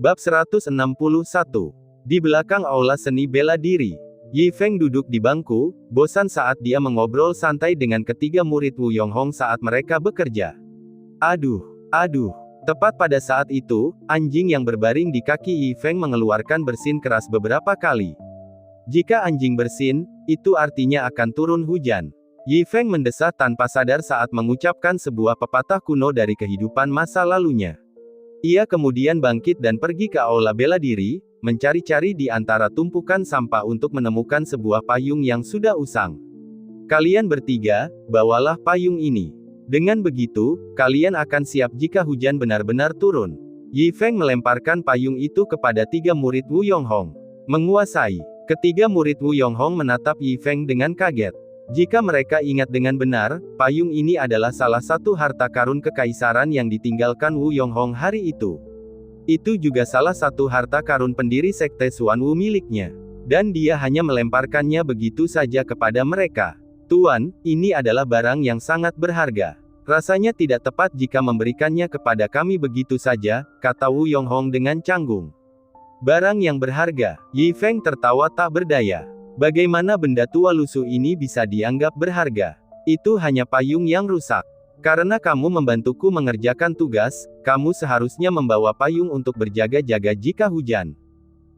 Bab 161. Di belakang aula seni bela diri, Yi Feng duduk di bangku, bosan saat dia mengobrol santai dengan ketiga murid Wu Yonghong saat mereka bekerja. Aduh. Tepat pada saat itu, anjing yang berbaring di kaki Yi Feng mengeluarkan bersin keras beberapa kali. Jika anjing bersin, itu artinya akan turun hujan. Yi Feng mendesah tanpa sadar saat mengucapkan sebuah pepatah kuno dari kehidupan masa lalunya. Ia kemudian bangkit dan pergi ke aula bela diri, mencari-cari di antara tumpukan sampah untuk menemukan sebuah payung yang sudah usang. Kalian bertiga, bawalah payung ini. Dengan begitu, kalian akan siap jika hujan benar-benar turun. Yi Feng melemparkan payung itu kepada tiga murid Wu Yonghong. Menguasai. Ketiga murid Wu Yonghong menatap Yi Feng dengan kaget. Jika mereka ingat dengan benar, payung ini adalah salah satu harta karun kekaisaran yang ditinggalkan Wu Yonghong hari itu. Itu juga salah satu harta karun pendiri sekte Xuan Wu miliknya. Dan dia hanya melemparkannya begitu saja kepada mereka. Tuan, ini adalah barang yang sangat berharga. Rasanya tidak tepat jika memberikannya kepada kami begitu saja, kata Wu Yonghong dengan canggung. Barang yang berharga, Yi Feng tertawa tak berdaya. Bagaimana benda tua lusuh ini bisa dianggap berharga? Itu hanya payung yang rusak. Karena kamu membantuku mengerjakan tugas, kamu seharusnya membawa payung untuk berjaga-jaga jika hujan.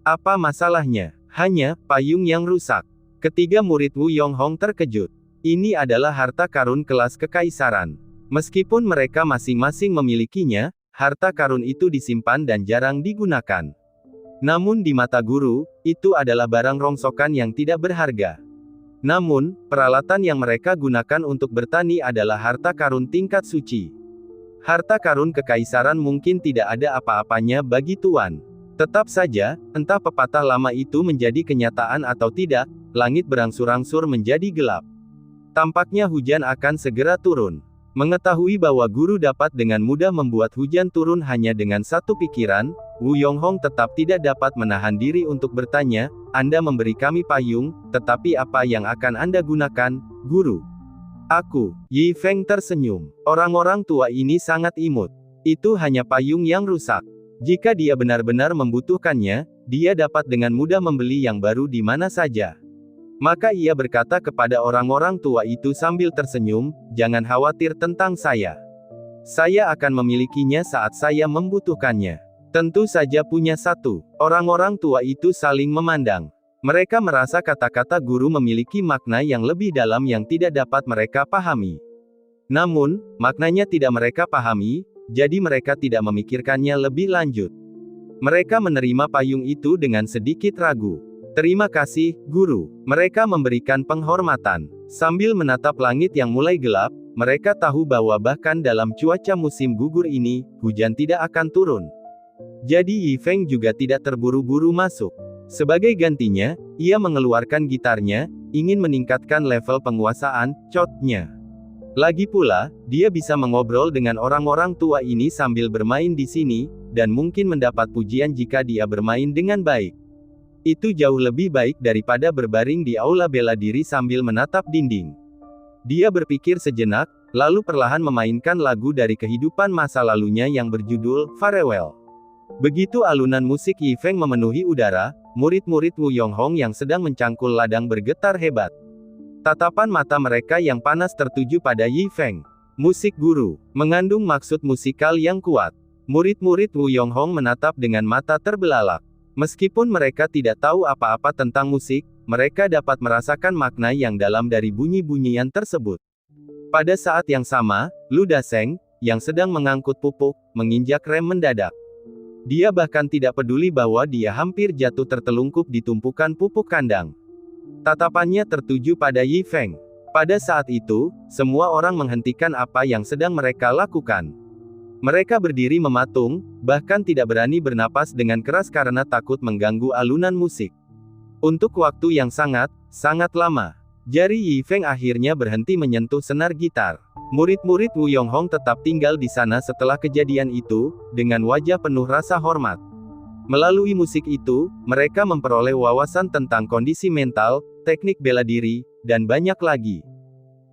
Apa masalahnya? Hanya payung yang rusak. Ketiga murid Wu Yonghong terkejut. Ini adalah harta karun kelas kekaisaran. Meskipun mereka masing-masing memilikinya, harta karun itu disimpan dan jarang digunakan. Namun di mata guru, itu adalah barang rongsokan yang tidak berharga. Namun, peralatan yang mereka gunakan untuk bertani adalah harta karun tingkat suci. Harta karun kekaisaran mungkin tidak ada apa-apanya bagi Tuan. Tetap saja, entah pepatah lama itu menjadi kenyataan atau tidak, langit berangsur-angsur menjadi gelap. Tampaknya hujan akan segera turun. Mengetahui bahwa guru dapat dengan mudah membuat hujan turun hanya dengan satu pikiran, Wu Yonghong tetap tidak dapat menahan diri untuk bertanya, Anda memberi kami payung, tetapi apa yang akan Anda gunakan, guru? Aku, Yi Feng tersenyum. Orang-orang tua ini sangat imut. Itu hanya payung yang rusak. Jika dia benar-benar membutuhkannya, dia dapat dengan mudah membeli yang baru di mana saja. Maka ia berkata kepada orang-orang tua itu sambil tersenyum, jangan khawatir tentang saya. Saya akan memilikinya saat saya membutuhkannya. Tentu saja punya satu. Orang-orang tua itu saling memandang. Mereka merasa kata-kata guru memiliki makna yang lebih dalam yang tidak dapat mereka pahami. Namun, maknanya tidak mereka pahami, jadi mereka tidak memikirkannya lebih lanjut. Mereka menerima payung itu dengan sedikit ragu. Terima kasih, guru. Mereka memberikan penghormatan. Sambil menatap langit yang mulai gelap, mereka tahu bahwa bahkan dalam cuaca musim gugur ini, hujan tidak akan turun. Jadi Yi Feng juga tidak terburu-buru masuk. Sebagai gantinya, ia mengeluarkan gitarnya, ingin meningkatkan level penguasaan, cotnya. Lagi pula, dia bisa mengobrol dengan orang-orang tua ini sambil bermain di sini, dan mungkin mendapat pujian jika dia bermain dengan baik. Itu jauh lebih baik daripada berbaring di aula bela diri sambil menatap dinding. Dia berpikir sejenak, lalu perlahan memainkan lagu dari kehidupan masa lalunya yang berjudul Farewell. Begitu alunan musik Yi Feng memenuhi udara, murid-murid Wu Yonghong yang sedang mencangkul ladang bergetar hebat. Tatapan mata mereka yang panas tertuju pada Yi Feng. Musik guru mengandung maksud musikal yang kuat. Murid-murid Wu Yonghong menatap dengan mata terbelalak. Meskipun mereka tidak tahu apa-apa tentang musik, mereka dapat merasakan makna yang dalam dari bunyi-bunyian tersebut. Pada saat yang sama, Lu Daseng, yang sedang mengangkut pupuk, menginjak rem mendadak. Dia bahkan tidak peduli bahwa dia hampir jatuh tertelungkup di tumpukan pupuk kandang. Tatapannya tertuju pada Yi Feng. Pada saat itu, semua orang menghentikan apa yang sedang mereka lakukan. Mereka berdiri mematung, bahkan tidak berani bernapas dengan keras karena takut mengganggu alunan musik. Untuk waktu yang sangat lama, jari Yi Feng akhirnya berhenti menyentuh senar gitar. Murid-murid Wu Yonghong tetap tinggal di sana setelah kejadian itu, dengan wajah penuh rasa hormat. Melalui musik itu, mereka memperoleh wawasan tentang kondisi mental, teknik bela diri, dan banyak lagi.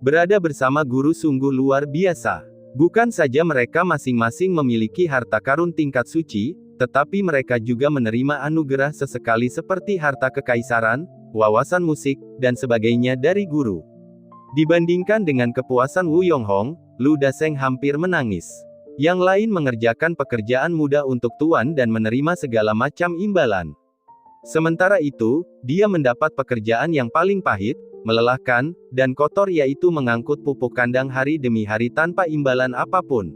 Berada bersama guru sungguh luar biasa. Bukan saja mereka masing-masing memiliki harta karun tingkat suci, tetapi mereka juga menerima anugerah sesekali seperti harta kekaisaran, wawasan musik, dan sebagainya dari guru. Dibandingkan dengan kepuasan Wu Yonghong, Lu Dasheng hampir menangis. Yang lain mengerjakan pekerjaan mudah untuk tuan dan menerima segala macam imbalan. Sementara itu, dia mendapat pekerjaan yang paling pahit, melelahkan, dan kotor, yaitu mengangkut pupuk kandang hari demi hari tanpa imbalan apapun.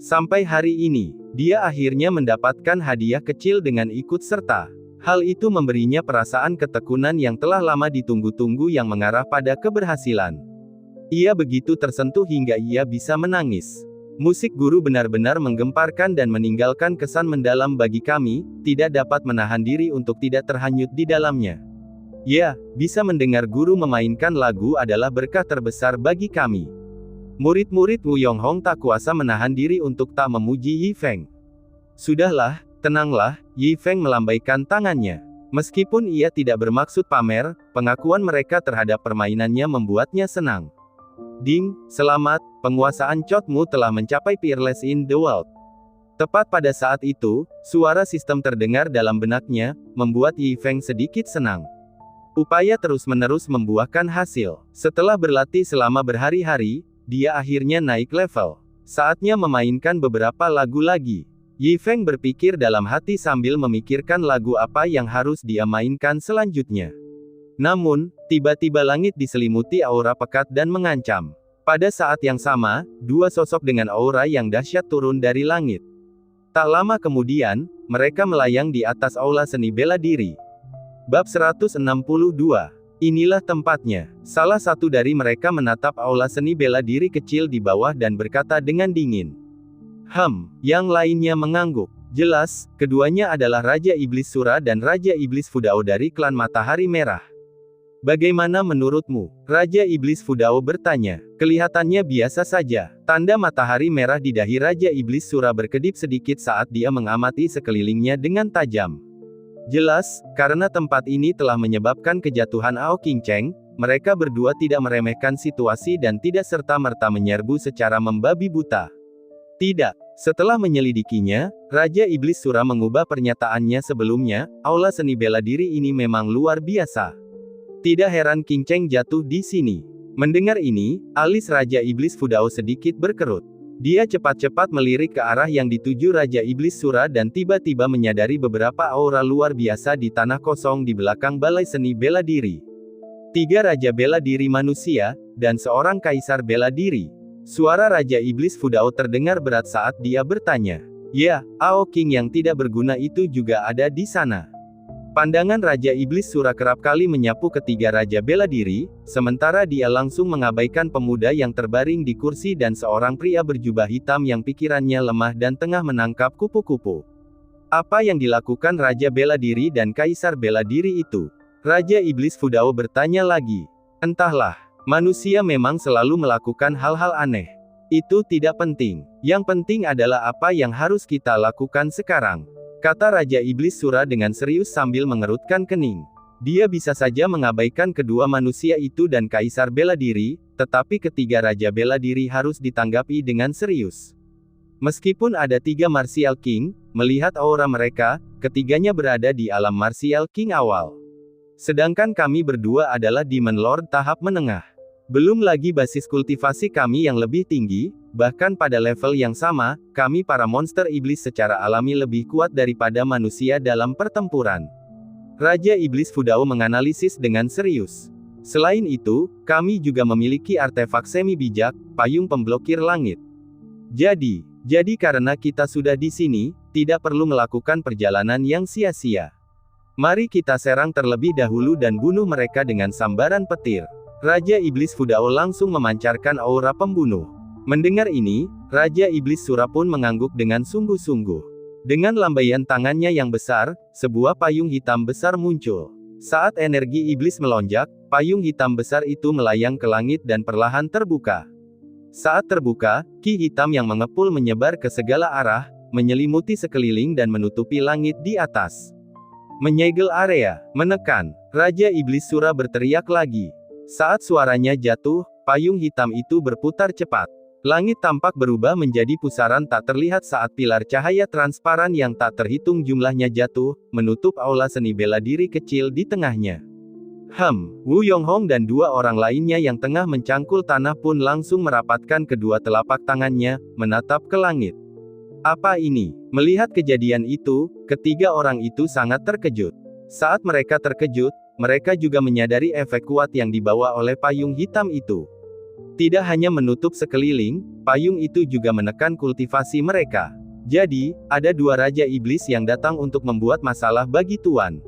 Sampai hari ini, dia akhirnya mendapatkan hadiah kecil dengan ikut serta. Hal itu memberinya perasaan ketekunan yang telah lama ditunggu-tunggu yang mengarah pada keberhasilan. Ia begitu tersentuh hingga ia bisa menangis. Musik guru benar-benar menggemparkan dan meninggalkan kesan mendalam bagi kami, tidak dapat menahan diri untuk tidak terhanyut di dalamnya. Ya, bisa mendengar guru memainkan lagu adalah berkah terbesar bagi kami. Murid-murid Wu Yonghong tak kuasa menahan diri untuk tak memuji Yi Feng. Sudahlah, tenanglah, Yi Feng melambaikan tangannya. Meskipun ia tidak bermaksud pamer, pengakuan mereka terhadap permainannya membuatnya senang. Ding, selamat, penguasaan Chotmu telah mencapai peerless in the world. Tepat pada saat itu, suara sistem terdengar dalam benaknya, membuat Yi Feng sedikit senang. Upaya terus-menerus membuahkan hasil. Setelah berlatih selama berhari-hari, dia akhirnya naik level. Saatnya memainkan beberapa lagu lagi. Yi Feng berpikir dalam hati sambil memikirkan lagu apa yang harus dia mainkan selanjutnya. Namun, tiba-tiba langit diselimuti aura pekat dan mengancam. Pada saat yang sama, dua sosok dengan aura yang dahsyat turun dari langit. Tak lama kemudian, mereka melayang di atas aula seni bela diri. Bab 162. Inilah tempatnya. Salah satu dari mereka menatap aula seni bela diri kecil di bawah dan berkata dengan dingin. Yang lainnya mengangguk. Jelas, keduanya adalah Raja Iblis Sura dan Raja Iblis Fudao dari klan Matahari Merah. Bagaimana menurutmu? Raja Iblis Fudao bertanya. Kelihatannya biasa saja. Tanda matahari merah di dahi Raja Iblis Sura berkedip sedikit saat dia mengamati sekelilingnya dengan tajam. Jelas, karena tempat ini telah menyebabkan kejatuhan Ao King Cheng, mereka berdua tidak meremehkan situasi dan tidak serta-merta menyerbu secara membabi buta. Tidak. Setelah menyelidikinya, Raja Iblis Sura mengubah pernyataannya sebelumnya, aula seni bela diri ini memang luar biasa. Tidak heran King Cheng jatuh di sini. Mendengar ini, alis Raja Iblis Fudao sedikit berkerut. Dia cepat-cepat melirik ke arah yang dituju Raja Iblis Sura dan tiba-tiba menyadari beberapa aura luar biasa di tanah kosong di belakang balai seni bela diri. 3 Raja Bela Diri Manusia, dan seorang Kaisar Bela Diri. Suara Raja Iblis Fudao terdengar berat saat dia bertanya. Ya, Ao King yang tidak berguna itu juga ada di sana. Pandangan Raja Iblis Sura kerap kali menyapu ketiga Raja Bela Diri, sementara dia langsung mengabaikan pemuda yang terbaring di kursi dan seorang pria berjubah hitam yang pikirannya lemah dan tengah menangkap kupu-kupu. Apa yang dilakukan Raja Bela Diri dan Kaisar Bela Diri itu? Raja Iblis Fudao bertanya lagi. Entahlah, manusia memang selalu melakukan hal-hal aneh. Itu tidak penting. Yang penting adalah apa yang harus kita lakukan sekarang. Kata Raja Iblis Sura dengan serius sambil mengerutkan kening. Dia bisa saja mengabaikan kedua manusia itu dan Kaisar Bela Diri, tetapi ketiga Raja Bela Diri harus ditanggapi dengan serius. Meskipun ada 3 Martial King, melihat aura mereka, ketiganya berada di alam Martial King awal. Sedangkan kami berdua adalah Demon Lord tahap menengah. Belum lagi basis kultivasi kami yang lebih tinggi, bahkan pada level yang sama, kami para monster iblis secara alami lebih kuat daripada manusia dalam pertempuran. Raja Iblis Fudao menganalisis dengan serius. Selain itu, kami juga memiliki artefak semi bijak, payung pemblokir langit. Jadi karena kita sudah di sini, tidak perlu melakukan perjalanan yang sia-sia. Mari kita serang terlebih dahulu dan bunuh mereka dengan sambaran petir. Raja Iblis Fudao langsung memancarkan aura pembunuh. Mendengar ini, Raja Iblis Sura pun mengangguk dengan sungguh-sungguh. Dengan lambaian tangannya yang besar, sebuah payung hitam besar muncul. Saat energi iblis melonjak, payung hitam besar itu melayang ke langit dan perlahan terbuka. Saat terbuka, ki hitam yang mengepul menyebar ke segala arah, menyelimuti sekeliling dan menutupi langit di atas. Menyegel area, menekan. Raja Iblis Sura berteriak lagi. Saat suaranya jatuh, payung hitam itu berputar cepat. Langit tampak berubah menjadi pusaran tak terlihat saat pilar cahaya transparan yang tak terhitung jumlahnya jatuh, menutup aula seni bela diri kecil di tengahnya. Wu Yonghong dan dua orang lainnya yang tengah mencangkul tanah pun langsung merapatkan kedua telapak tangannya, menatap ke langit. Apa ini? Melihat kejadian itu, ketiga orang itu sangat terkejut. Saat mereka terkejut, mereka juga menyadari efek kuat yang dibawa oleh payung hitam itu. Tidak hanya menutup sekeliling, payung itu juga menekan kultivasi mereka. Jadi, ada dua raja iblis yang datang untuk membuat masalah bagi Tuan.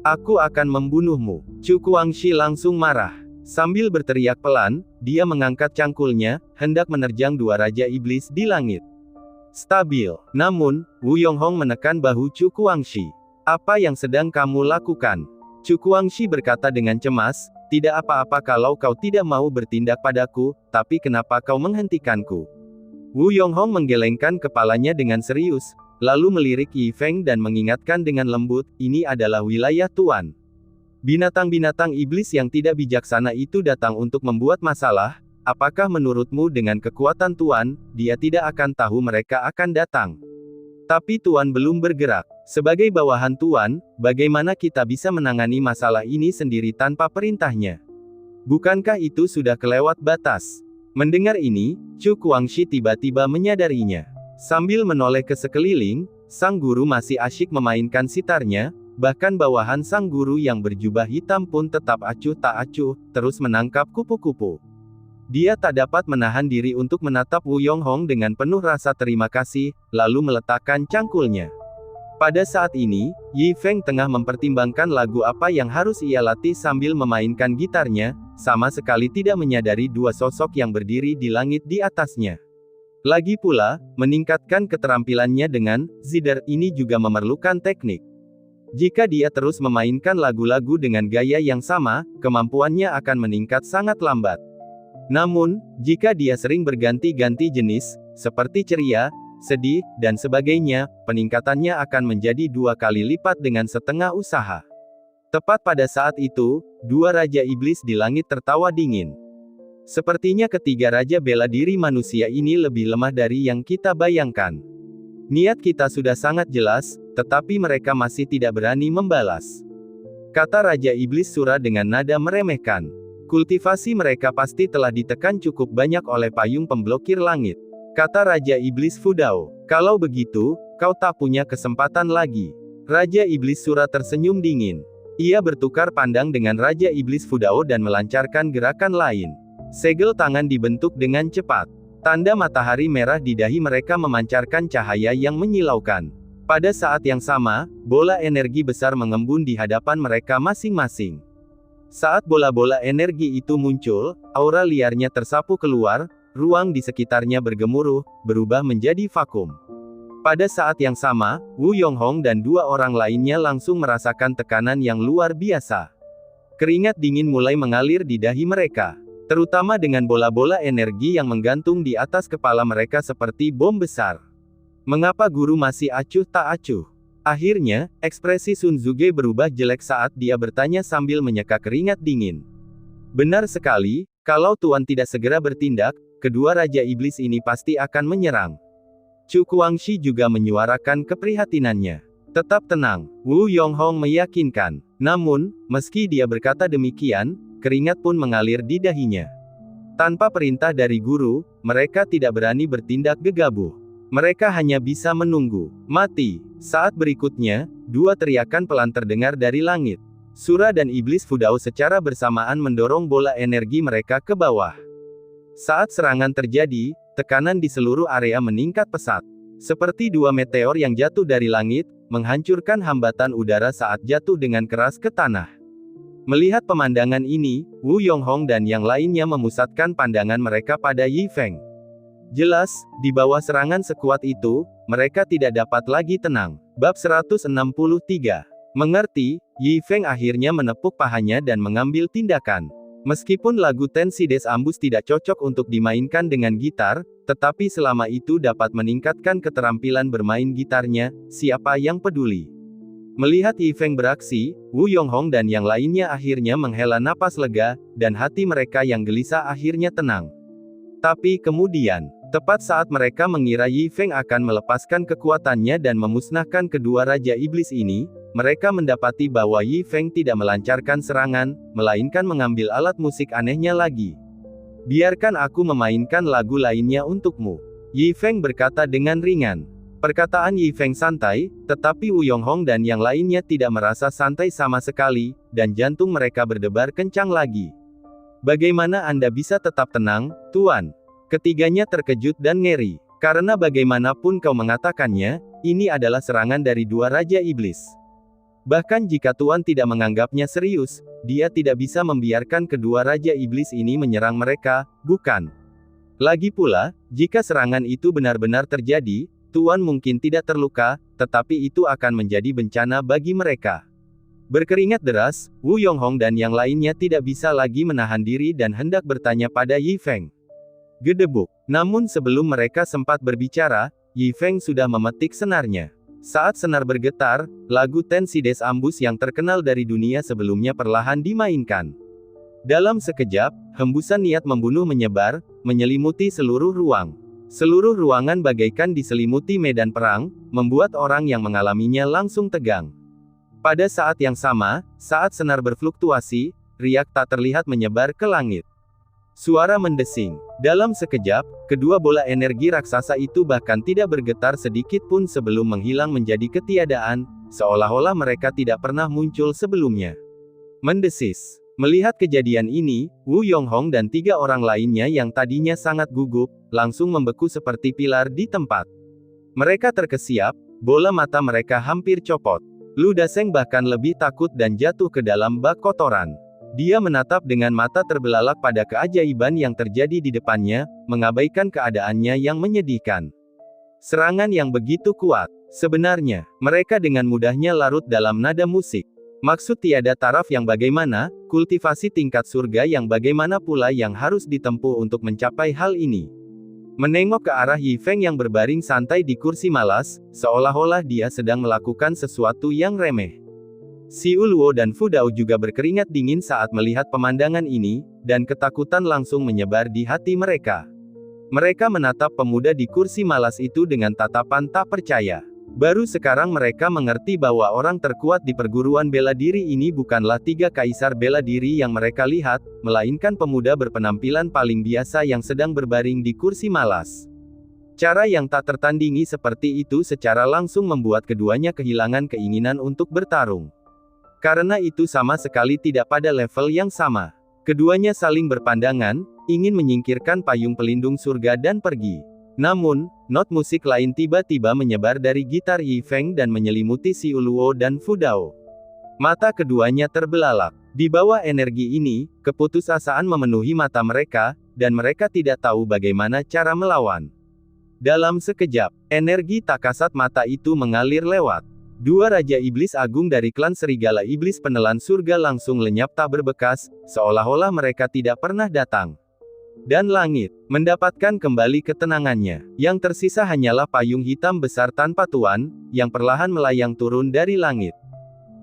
Aku akan membunuhmu. Chu Guangxi langsung marah. Sambil berteriak pelan, dia mengangkat cangkulnya, hendak menerjang dua raja iblis di langit. Stabil. Namun, Wu Yonghong menekan bahu Chu Guangxi. Apa yang sedang kamu lakukan? Chu Guangxi berkata dengan cemas, tidak apa-apa kalau kau tidak mau bertindak padaku, tapi kenapa kau menghentikanku? Wu Yonghong menggelengkan kepalanya dengan serius, lalu melirik Yi Feng dan mengingatkan dengan lembut, ini adalah wilayah Tuan. Binatang-binatang iblis yang tidak bijaksana itu datang untuk membuat masalah. Apakah menurutmu dengan kekuatan Tuan, dia tidak akan tahu mereka akan datang? Tapi Tuan belum bergerak. Sebagai bawahan Tuan, bagaimana kita bisa menangani masalah ini sendiri tanpa perintahnya? Bukankah itu sudah kelewat batas? Mendengar ini, Chu Guangxi tiba-tiba menyadarinya. Sambil menoleh ke sekeliling, sang guru masih asyik memainkan sitarnya, bahkan bawahan sang guru yang berjubah hitam pun tetap acuh tak acuh, terus menangkap kupu-kupu. Dia tak dapat menahan diri untuk menatap Wu Yonghong dengan penuh rasa terima kasih, lalu meletakkan cangkulnya. Pada saat ini, Yi Feng tengah mempertimbangkan lagu apa yang harus ia latih sambil memainkan gitarnya, sama sekali tidak menyadari dua sosok yang berdiri di langit di atasnya. Lagi pula, meningkatkan keterampilannya dengan zither ini juga memerlukan teknik. Jika dia terus memainkan lagu-lagu dengan gaya yang sama, kemampuannya akan meningkat sangat lambat. Namun, jika dia sering berganti-ganti jenis, seperti ceria, sedih, dan sebagainya, peningkatannya akan menjadi 2 kali lipat dengan setengah usaha. Tepat pada saat itu, dua raja iblis di langit tertawa dingin. Sepertinya ketiga raja bela diri manusia ini lebih lemah dari yang kita bayangkan. Niat kita sudah sangat jelas, tetapi mereka masih tidak berani membalas. Kata Raja Iblis Sura dengan nada meremehkan. Kultivasi mereka pasti telah ditekan cukup banyak oleh payung pemblokir langit. Kata Raja Iblis Fudao. Kalau begitu, kau tak punya kesempatan lagi. Raja Iblis Sura tersenyum dingin. Ia bertukar pandang dengan Raja Iblis Fudao dan melancarkan gerakan lain. Segel tangan dibentuk dengan cepat. Tanda matahari merah di dahi mereka memancarkan cahaya yang menyilaukan. Pada saat yang sama, bola energi besar mengembun di hadapan mereka masing-masing. Saat bola-bola energi itu muncul, aura liarnya tersapu keluar, ruang di sekitarnya bergemuruh, berubah menjadi vakum. Pada saat yang sama, Wu Yonghong dan dua orang lainnya langsung merasakan tekanan yang luar biasa. Keringat dingin mulai mengalir di dahi mereka. Terutama dengan bola-bola energi yang menggantung di atas kepala mereka seperti bom besar. Mengapa guru masih acuh tak acuh? Akhirnya, ekspresi Sun Zuge berubah jelek saat dia bertanya sambil menyeka keringat dingin. Benar sekali, kalau Tuan tidak segera bertindak, kedua Raja Iblis ini pasti akan menyerang. Chu Guangxi juga menyuarakan keprihatinannya. Tetap tenang, Wu Yonghong meyakinkan. Namun, meski dia berkata demikian, keringat pun mengalir di dahinya. Tanpa perintah dari guru, mereka tidak berani bertindak gegabah. Mereka hanya bisa menunggu. Mati. Saat berikutnya, dua teriakan pelan terdengar dari langit. Sura dan Iblis Fudao secara bersamaan mendorong bola energi mereka ke bawah. Saat serangan terjadi, tekanan di seluruh area meningkat pesat. Seperti dua meteor yang jatuh dari langit, menghancurkan hambatan udara saat jatuh dengan keras ke tanah. Melihat pemandangan ini, Wu Yonghong dan yang lainnya memusatkan pandangan mereka pada Yi Feng. Jelas, di bawah serangan sekuat itu, mereka tidak dapat lagi tenang. Bab 163. Mengerti, Yi Feng akhirnya menepuk pahanya dan mengambil tindakan. Meskipun lagu Tensi Des Ambus tidak cocok untuk dimainkan dengan gitar, tetapi selama itu dapat meningkatkan keterampilan bermain gitarnya, siapa yang peduli? Melihat Yi Feng beraksi, Wu Yonghong dan yang lainnya akhirnya menghela napas lega, dan hati mereka yang gelisah akhirnya tenang. Tapi kemudian, tepat saat mereka mengira Yi Feng akan melepaskan kekuatannya dan memusnahkan kedua Raja Iblis ini, mereka mendapati bahwa Yi Feng tidak melancarkan serangan, melainkan mengambil alat musik anehnya lagi. Biarkan aku memainkan lagu lainnya untukmu. Yi Feng berkata dengan ringan. Perkataan Yi Feng santai, tetapi Wu Yonghong dan yang lainnya tidak merasa santai sama sekali, dan jantung mereka berdebar kencang lagi. Bagaimana Anda bisa tetap tenang, Tuan? Ketiganya terkejut dan ngeri. Karena bagaimanapun kau mengatakannya, ini adalah serangan dari dua Raja Iblis. Bahkan jika Tuan tidak menganggapnya serius, dia tidak bisa membiarkan kedua Raja Iblis ini menyerang mereka, bukan? Lagi pula, jika serangan itu benar-benar terjadi, Tuan mungkin tidak terluka, tetapi itu akan menjadi bencana bagi mereka. Berkeringat deras, Wu Yonghong dan yang lainnya tidak bisa lagi menahan diri dan hendak bertanya pada Yi Feng. Gedebuk. Namun sebelum mereka sempat berbicara, Yi Feng sudah memetik senarnya. Saat senar bergetar, lagu Ten Sides Ambus yang terkenal dari dunia sebelumnya perlahan dimainkan. Dalam sekejap, hembusan niat membunuh menyebar, menyelimuti seluruh ruang. Seluruh ruangan bagaikan diselimuti medan perang, membuat orang yang mengalaminya langsung tegang. Pada saat yang sama, saat senar berfluktuasi, riak tak terlihat menyebar ke langit. Suara mendesing. Dalam sekejap, kedua bola energi raksasa itu bahkan tidak bergetar sedikit pun sebelum menghilang menjadi ketiadaan, seolah-olah mereka tidak pernah muncul sebelumnya. Mendesis. Melihat kejadian ini, Wu Yonghong dan tiga orang lainnya yang tadinya sangat gugup, langsung membeku seperti pilar di tempat. Mereka terkesiap, bola mata mereka hampir copot. Lu Daseng bahkan lebih takut dan jatuh ke dalam bak kotoran. Dia menatap dengan mata terbelalak pada keajaiban yang terjadi di depannya, mengabaikan keadaannya yang menyedihkan. Serangan yang begitu kuat. Sebenarnya, mereka dengan mudahnya larut dalam nada musik. Maksud tiada taraf yang bagaimana, kultivasi tingkat surga yang bagaimana pula yang harus ditempuh untuk mencapai hal ini. Menengok ke arah Yi Feng yang berbaring santai di kursi malas, seolah-olah dia sedang melakukan sesuatu yang remeh. Xiu Luo dan Fu Dao juga berkeringat dingin saat melihat pemandangan ini, dan ketakutan langsung menyebar di hati mereka. Mereka menatap pemuda di kursi malas itu dengan tatapan tak percaya. Baru sekarang mereka mengerti bahwa orang terkuat di perguruan bela diri ini bukanlah tiga kaisar bela diri yang mereka lihat, melainkan pemuda berpenampilan paling biasa yang sedang berbaring di kursi malas. Cara yang tak tertandingi seperti itu secara langsung membuat keduanya kehilangan keinginan untuk bertarung. Karena itu sama sekali tidak pada level yang sama. Keduanya saling berpandangan, ingin menyingkirkan payung pelindung surga dan pergi. Namun, not musik lain tiba-tiba menyebar dari gitar Yi Feng dan menyelimuti Xiu Luo dan Fu Dao. Mata keduanya terbelalak. Di bawah energi ini, keputusasaan memenuhi mata mereka, dan mereka tidak tahu bagaimana cara melawan. Dalam sekejap, energi tak kasat mata itu mengalir lewat. Dua Raja Iblis Agung dari klan Serigala Iblis Penelan Surga langsung lenyap tak berbekas, seolah-olah mereka tidak pernah datang. Dan langit mendapatkan kembali ketenangannya. Yang tersisa hanyalah payung hitam besar tanpa tuan, yang perlahan melayang turun dari langit.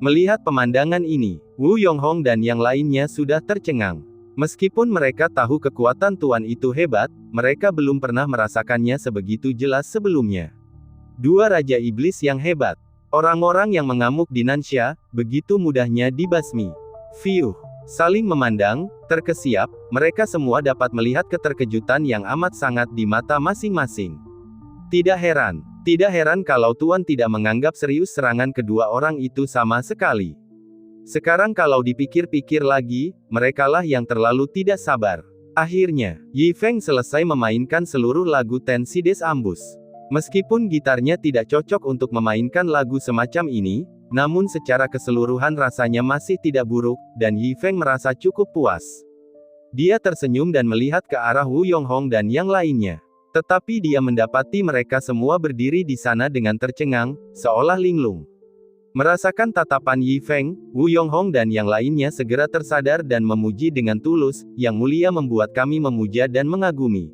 Melihat pemandangan ini, Wu Yonghong dan yang lainnya sudah tercengang. Meskipun mereka tahu kekuatan tuan itu hebat, mereka belum pernah merasakannya sebegitu jelas sebelumnya. Dua Raja Iblis yang hebat. Orang-orang yang mengamuk di Nansha, begitu mudahnya dibasmi. Fiuh. Saling memandang, terkesiap, mereka semua dapat melihat keterkejutan yang amat sangat di mata masing-masing. Tidak heran kalau Tuan tidak menganggap serius serangan kedua orang itu sama sekali. Sekarang kalau dipikir-pikir lagi, merekalah yang terlalu tidak sabar. Akhirnya, Yi Feng selesai memainkan seluruh lagu Ten Sides Ambus. Meskipun gitarnya tidak cocok untuk memainkan lagu semacam ini, namun secara keseluruhan rasanya masih tidak buruk, dan Yi Feng merasa cukup puas. Dia tersenyum dan melihat ke arah Wu Yonghong dan yang lainnya. Tetapi dia mendapati mereka semua berdiri di sana dengan tercengang, seolah linglung. Merasakan tatapan Yi Feng, Wu Yonghong dan yang lainnya segera tersadar dan memuji dengan tulus, "Yang mulia membuat kami memuja dan mengagumi.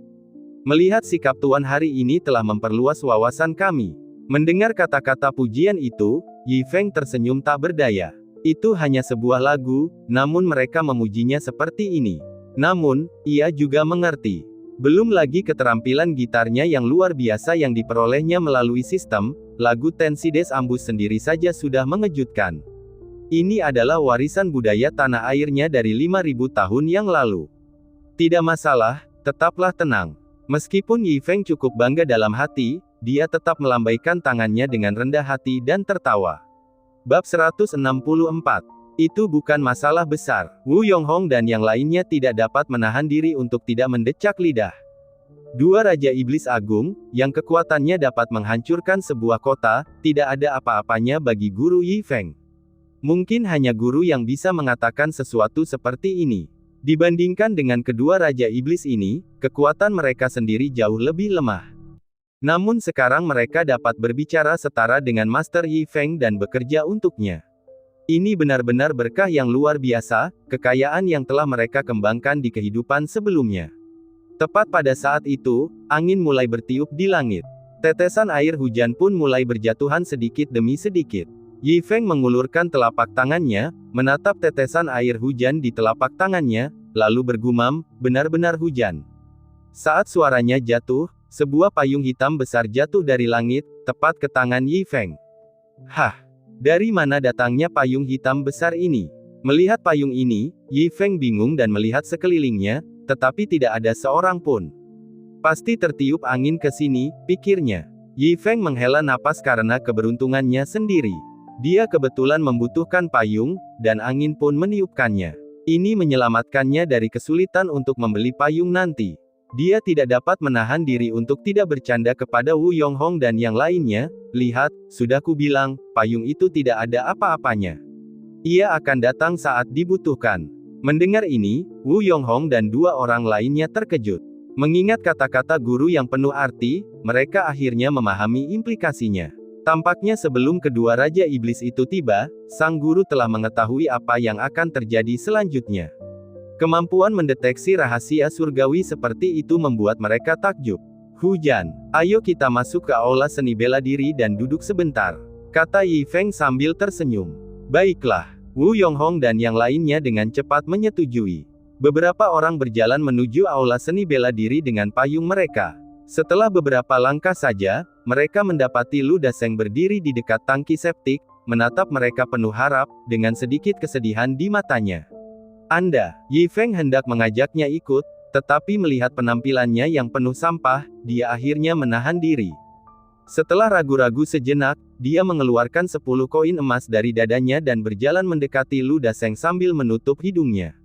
Melihat sikap Tuan hari ini telah memperluas wawasan kami." Mendengar kata-kata pujian itu, Yi Feng tersenyum tak berdaya. Itu hanya sebuah lagu, namun mereka memujinya seperti ini. Namun, ia juga mengerti. Belum lagi keterampilan gitarnya yang luar biasa yang diperolehnya melalui sistem, lagu Tenshi Desu Ambus sendiri saja sudah mengejutkan. Ini adalah warisan budaya tanah airnya dari 5.000 tahun yang lalu. Tidak masalah, tetaplah tenang. Meskipun Yi Feng cukup bangga dalam hati, dia tetap melambaikan tangannya dengan rendah hati dan tertawa. Bab 164. Itu bukan masalah besar. Wu Yonghong dan yang lainnya tidak dapat menahan diri untuk tidak mendecak lidah. Dua Raja Iblis Agung, yang kekuatannya dapat menghancurkan sebuah kota, tidak ada apa-apanya bagi guru Yi Feng. Mungkin hanya guru yang bisa mengatakan sesuatu seperti ini. Dibandingkan dengan kedua Raja Iblis ini, kekuatan mereka sendiri jauh lebih lemah. Namun sekarang mereka dapat berbicara setara dengan Master Yi Feng dan bekerja untuknya. Ini benar-benar berkah yang luar biasa, kekayaan yang telah mereka kembangkan di kehidupan sebelumnya. Tepat pada saat itu, angin mulai bertiup di langit. Tetesan air hujan pun mulai berjatuhan sedikit demi sedikit. Yi Feng mengulurkan telapak tangannya, menatap tetesan air hujan di telapak tangannya, lalu bergumam, benar-benar hujan. Saat suaranya jatuh, sebuah payung hitam besar jatuh dari langit, tepat ke tangan Yi Feng. Hah! Dari mana datangnya payung hitam besar ini? Melihat payung ini, Yi Feng bingung dan melihat sekelilingnya, tetapi tidak ada seorang pun. Pasti tertiup angin ke sini, pikirnya. Yi Feng menghela napas karena keberuntungannya sendiri. Dia kebetulan membutuhkan payung, dan angin pun meniupkannya. Ini menyelamatkannya dari kesulitan untuk membeli payung nanti. Dia tidak dapat menahan diri untuk tidak bercanda kepada Wu Yonghong dan yang lainnya. Lihat, sudah kubilang, payung itu tidak ada apa-apanya. Ia akan datang saat dibutuhkan. Mendengar ini, Wu Yonghong dan dua orang lainnya terkejut. Mengingat kata-kata guru yang penuh arti, mereka akhirnya memahami implikasinya. Tampaknya sebelum kedua Raja Iblis itu tiba, sang guru telah mengetahui apa yang akan terjadi selanjutnya. Kemampuan mendeteksi rahasia surgawi seperti itu membuat mereka takjub. Hujan. Ayo kita masuk ke aula seni bela diri dan duduk sebentar, kata Yi Feng sambil tersenyum. Baiklah. Wu Yonghong dan yang lainnya dengan cepat menyetujui. Beberapa orang berjalan menuju aula seni bela diri dengan payung mereka. Setelah beberapa langkah saja, mereka mendapati Lu Daseng berdiri di dekat tangki septik, menatap mereka penuh harap, dengan sedikit kesedihan di matanya. Anda, Yi Feng hendak mengajaknya ikut, tetapi melihat penampilannya yang penuh sampah, dia akhirnya menahan diri. Setelah ragu-ragu sejenak, dia mengeluarkan 10 koin emas dari dadanya dan berjalan mendekati Lu Daseng sambil menutup hidungnya.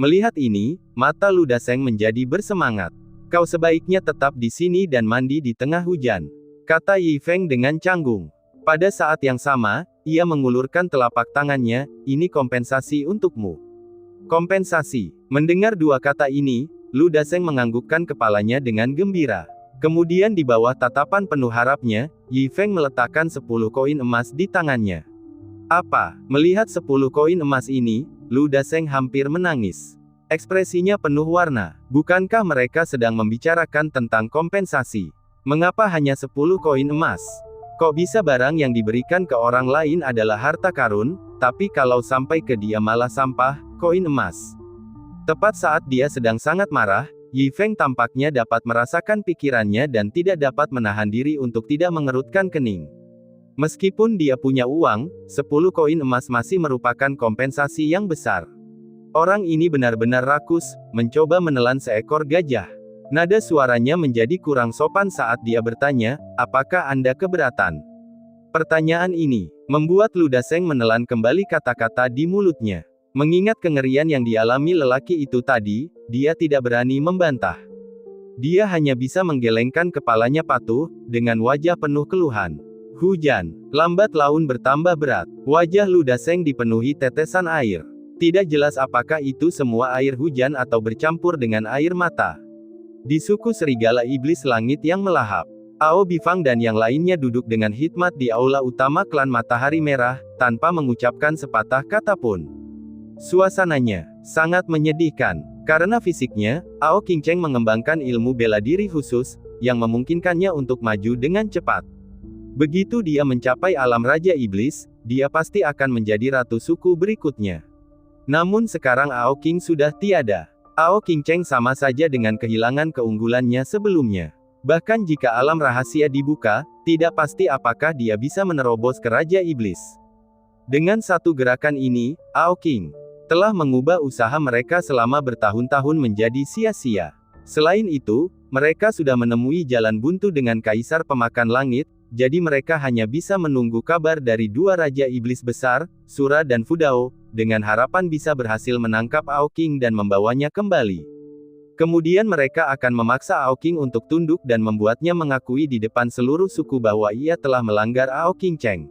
Melihat ini, mata Lu Daseng menjadi bersemangat. Kau sebaiknya tetap di sini dan mandi di tengah hujan, kata Yi Feng dengan canggung. Pada saat yang sama, ia mengulurkan telapak tangannya, ini kompensasi untukmu. Kompensasi. Mendengar dua kata ini, Lu Daseng menganggukkan kepalanya dengan gembira. Kemudian di bawah tatapan penuh harapnya, Yi Feng meletakkan 10 koin emas di tangannya. Apa? Melihat 10 koin emas ini, Lu Daseng hampir menangis. Ekspresinya penuh warna. Bukankah mereka sedang membicarakan tentang kompensasi? Mengapa hanya 10 koin emas? Kok bisa barang yang diberikan ke orang lain adalah harta karun, tapi kalau sampai ke dia malah sampah, koin emas? Tepat saat dia sedang sangat marah, Yi Feng tampaknya dapat merasakan pikirannya dan tidak dapat menahan diri untuk tidak mengerutkan kening. Meskipun dia punya uang, 10 koin emas masih merupakan kompensasi yang besar. Orang ini benar-benar rakus, mencoba menelan seekor gajah. Nada suaranya menjadi kurang sopan saat dia bertanya, apakah Anda keberatan? Pertanyaan ini membuat Lu Daseng menelan kembali kata-kata di mulutnya. Mengingat kengerian yang dialami lelaki itu tadi, dia tidak berani membantah. Dia hanya bisa menggelengkan kepalanya patuh, dengan wajah penuh keluhan. Hujan. Lambat laun bertambah berat. Wajah Lu Daseng dipenuhi tetesan air. Tidak jelas apakah itu semua air hujan atau bercampur dengan air mata. Di suku serigala iblis langit yang melahap, Ao Bifang dan yang lainnya duduk dengan hikmat di aula utama klan Matahari Merah, tanpa mengucapkan sepatah kata pun. Suasananya sangat menyedihkan. Karena fisiknya, Ao Qingcheng mengembangkan ilmu bela diri khusus, yang memungkinkannya untuk maju dengan cepat. Begitu dia mencapai alam Raja Iblis, dia pasti akan menjadi ratu suku berikutnya. Namun sekarang Ao Qing sudah tiada. Ao Qingcheng sama saja dengan kehilangan keunggulannya sebelumnya. Bahkan jika alam rahasia dibuka, tidak pasti apakah dia bisa menerobos ke Raja Iblis. Dengan satu gerakan ini, Ao Qing telah mengubah usaha mereka selama bertahun-tahun menjadi sia-sia. Selain itu, mereka sudah menemui jalan buntu dengan Kaisar Pemakan Langit, jadi mereka hanya bisa menunggu kabar dari dua Raja Iblis besar, Sura dan Fudao, dengan harapan bisa berhasil menangkap Ao Qing dan membawanya kembali. Kemudian mereka akan memaksa Ao Qing untuk tunduk dan membuatnya mengakui di depan seluruh suku bahwa ia telah melanggar Ao Qingcheng.